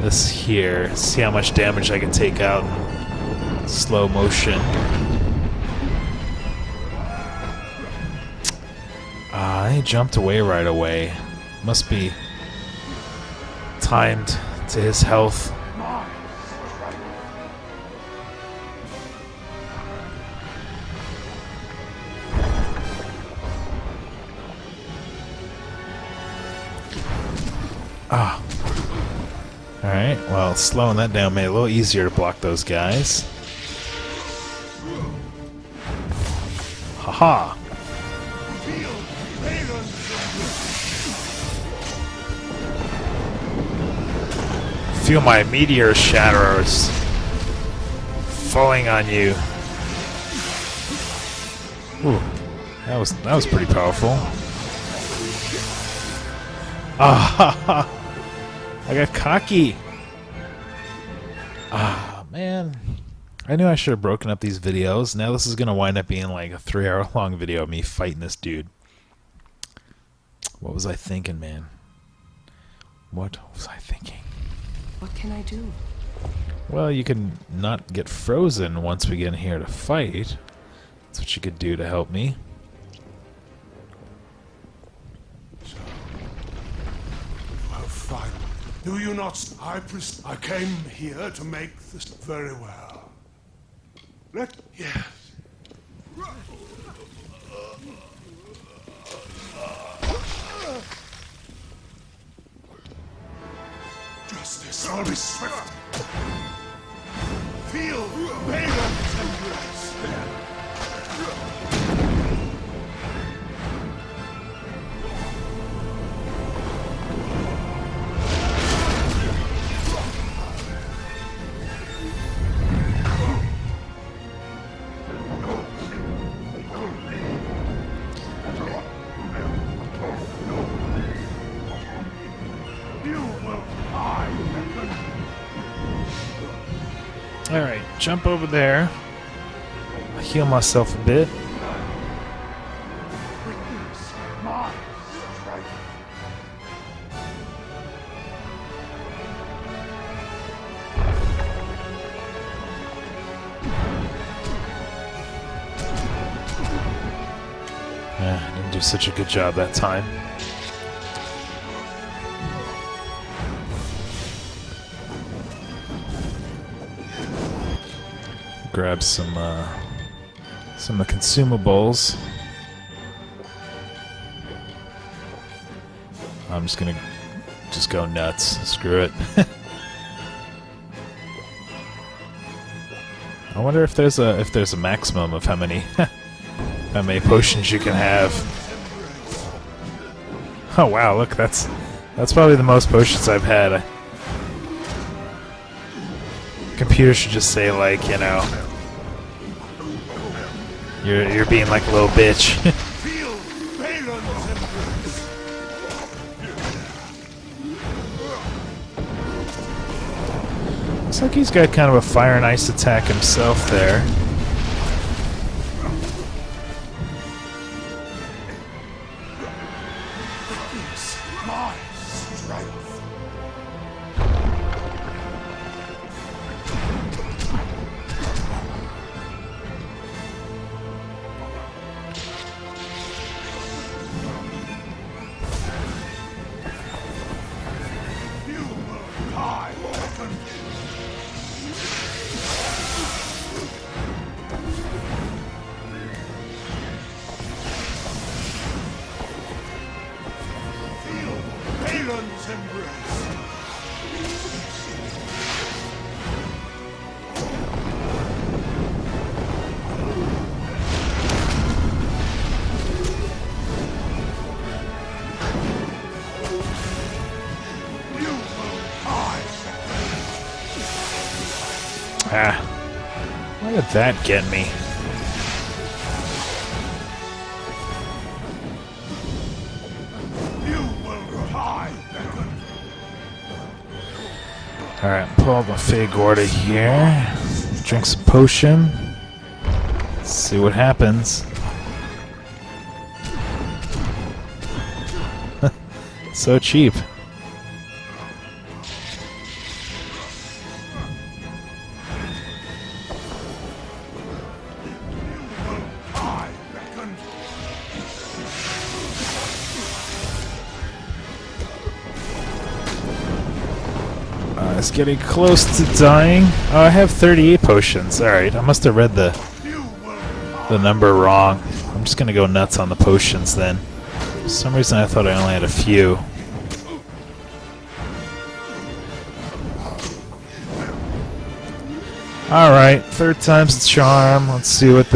this here, see how much damage I can take out in slow motion. He jumped away right away. Must be timed to his health. Ah. Alright, well, slowing that down made it a little easier to block those guys. Haha! Feel my meteor shatters falling on you. Ooh, that was pretty powerful. Ah, I got cocky. Ah, man. I knew I should have broken up these videos. Now this is gonna wind up being like a 3-hour long video of me fighting this dude. What was I thinking, man? What was I thinking? What can I do? Well, you can not get frozen once we get in here to fight. That's what you could do to help me. So, you have fight. Do you not? I came here to make this very well. Yes. Justice will be swift. Feel Baron's embrace. Alright, jump over there. Heal myself a bit. Witness my strength. Didn't do such a good job that time. Grab some of the consumables. I'm just gonna go nuts. Screw it. I wonder if there's a maximum of how many potions you can have. Oh wow! Look, that's probably the most potions I've had. Computer should just say, like, you know, you're being like a little bitch. Feel Baron's embrace. Looks like he's got kind of a fire and ice attack himself there. Witness my strength. You will die, weapon. Feel Baron's embrace. You will die. Ah, why did that get me? You will die, weapon. Alright, pull up my fig order here. Drink some potion. See what happens. So cheap. Die, weapon. It's getting close to dying. Oh, I have 38 potions. Alright, I must have read the number wrong. I'm just gonna go nuts on the potions then. For some reason I thought I only had a few. Alright, third time's the charm. Let's see what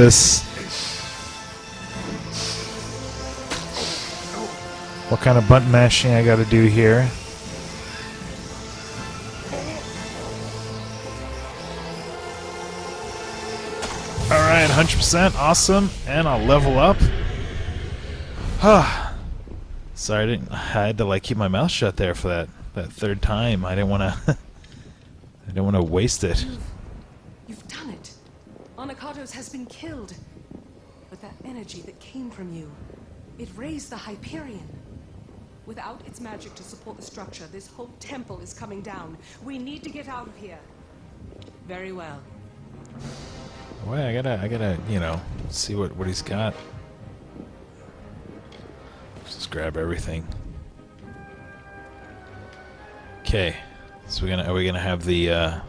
what kind of button mashing I gotta do here. Alright, 100%, awesome, and I'll level up. Sorry, I had to like keep my mouth shut there for that third time. I didn't want to waste it. You've done it. Anacatos has been killed. But that energy that came from you, it raised the Hyperion. Without its magic to support the structure, this whole temple is coming down. We need to get out of here. Very well. Wait, I gotta, you know, see what he's got. Just grab everything. Okay, so are we gonna have the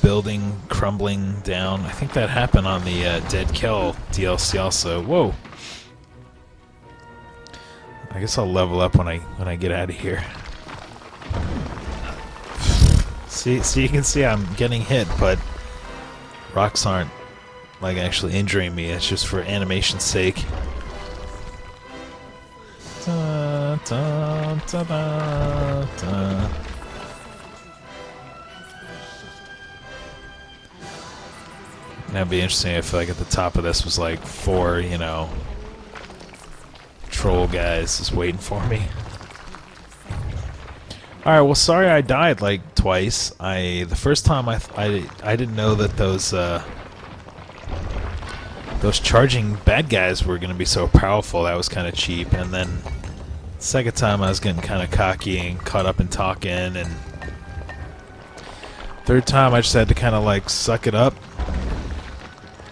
building crumbling down? I think that happened on the Dead Kell DLC also. Whoa. I guess I'll level up when I get out of here. See, you can see I'm getting hit, but rocks aren't like actually injuring me. It's just for animation's sake. Da, da, da, da, da. That'd be interesting if like at the top of this was like 4, you know, troll guys just waiting for me. Alright, well sorry I died like twice. The first time I didn't know that those charging bad guys were gonna be so powerful. That was kinda cheap, and then second time I was getting kinda cocky and caught up in talking, and third time I just had to kinda like suck it up.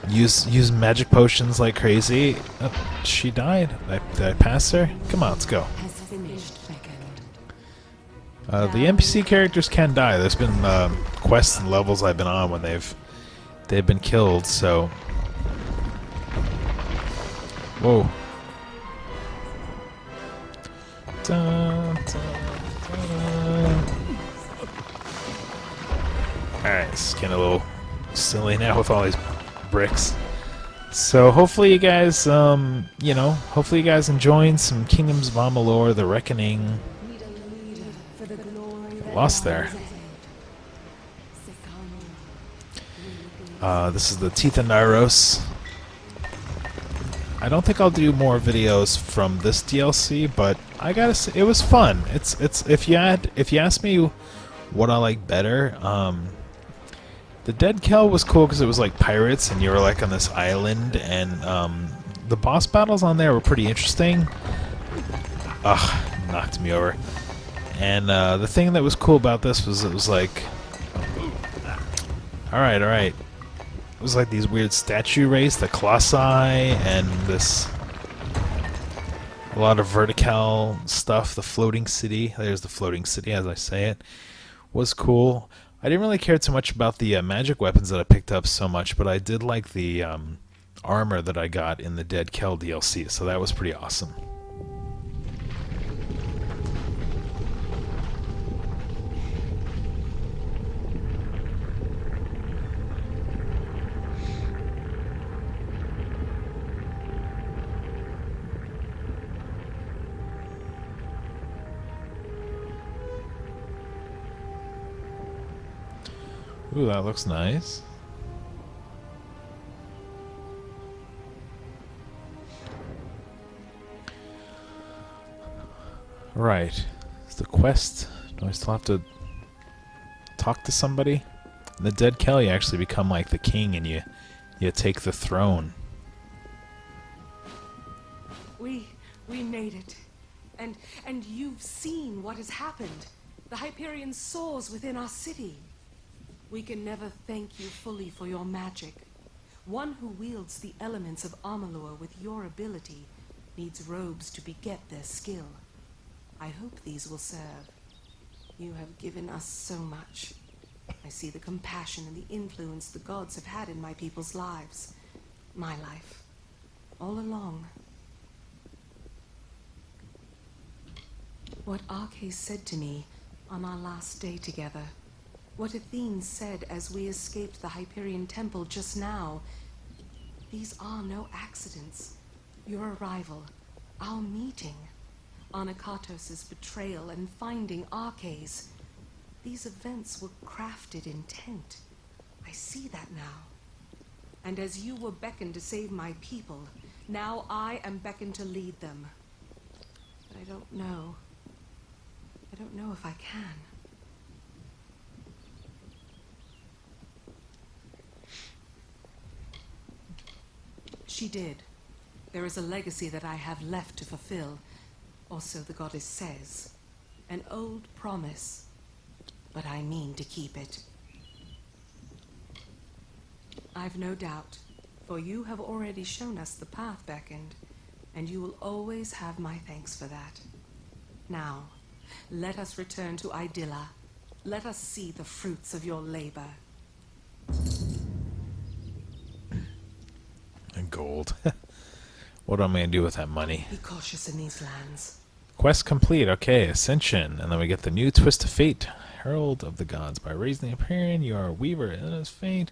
Use magic potions like crazy. Oh, she died. Did I pass her? Come on, let's go. The NPC characters can die. There's been quests and levels I've been on when they've been killed. So, whoa. Dun, dun, dun. Alright, it's getting a little silly now with all these bricks. So hopefully you guys, you know, hopefully you guys enjoying some Kingdoms of Amalur: The Reckoning. Lost there. This is the Teeth of Naros. I don't think I'll do more videos from this DLC, but I gotta say it was fun. It's if you ask me what I like better, the Dead Kell was cool because it was like pirates and you were like on this island, and the boss battles on there were pretty interesting. Ugh, knocked me over. And the thing that was cool about this was it was like, alright. It was like these weird statue race, the Colossi, and a lot of vertical stuff. The floating city, there's the floating city as I say it, was cool. I didn't really care too much about the magic weapons that I picked up so much, but I did like the armor that I got in the Dead Kell DLC, so that was pretty awesome. Ooh, that looks nice. Right. Is the quest? Do I still have to talk to somebody? In the Dead Kell, you actually become like the king and you take the throne. We made it. And you've seen what has happened. The Hyperion soars within our city. We can never thank you fully for your magic. One who wields the elements of Amalur with your ability needs robes to beget their skill. I hope these will serve. You have given us so much. I see the compassion and the influence the gods have had in my people's lives. My life. All along. What Arcais said to me on our last day together, what Athene said as we escaped the Hyperion Temple just now, these are no accidents. Your arrival, our meeting, Anakatos' betrayal and finding Arcais, these events were crafted intent. I see that now. And as you were beckoned to save my people, now I am beckoned to lead them. But I don't know. I don't know if I can. She did. There is a legacy that I have left to fulfill, or so the goddess says. An old promise, but I mean to keep it. I've no doubt, for you have already shown us the path beckoned, and you will always have my thanks for that. Now, let us return to Idylla. Let us see the fruits of your labor. And gold. What am I going to do with that money? Be cautious in these lands. Quest complete. Okay, Ascension. And then we get the new Twist of Fate. Herald of the Gods. By raising the appearance, you are a weaver. And his fate.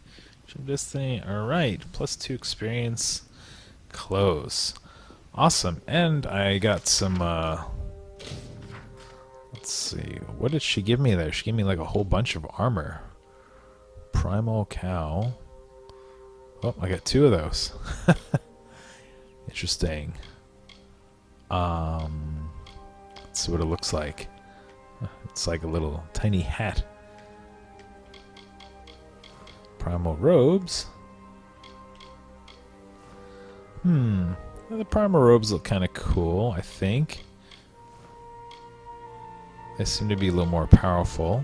Destiny. Alright. +2 experience. Close. Awesome. And I got some, let's see. What did she give me there? She gave me like a whole bunch of armor. Primal Cow. Oh, I got 2 of those. Interesting. Let's see what it looks like. It's like a little tiny hat. Primal robes. The primal robes look kind of cool, I think. They seem to be a little more powerful.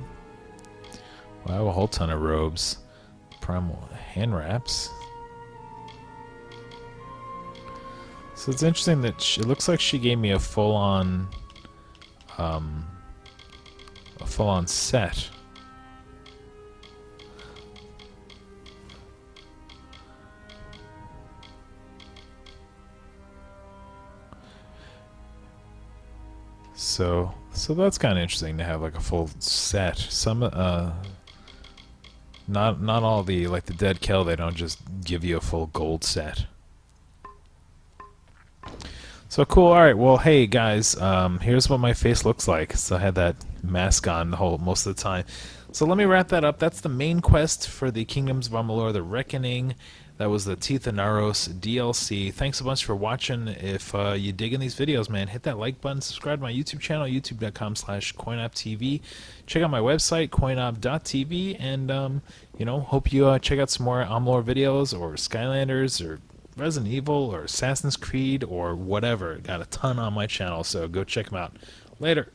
Well, I have a whole ton of robes. Primal hand wraps. So it's interesting that it looks like she gave me a full-on set. So that's kind of interesting to have like a full set. Some not all the, like the Dead Kill, they don't just give you a full gold set. So cool. All right. Well, hey guys, here's what my face looks like. So I had that mask on the whole most of the time. So let me wrap that up. That's the main quest for the Kingdoms of Amalur: The Reckoning. That was the Teeth of Naros DLC. Thanks a bunch for watching. If you dig in these videos, man, hit that like button. Subscribe to my YouTube channel, youtube.com/CoinOpTV. Check out my website, CoinOp.tv, and you know, hope you check out some more Amalur videos, or Skylanders, or Resident Evil, or Assassin's Creed, or whatever. Got a ton on my channel, so go check them out. Later.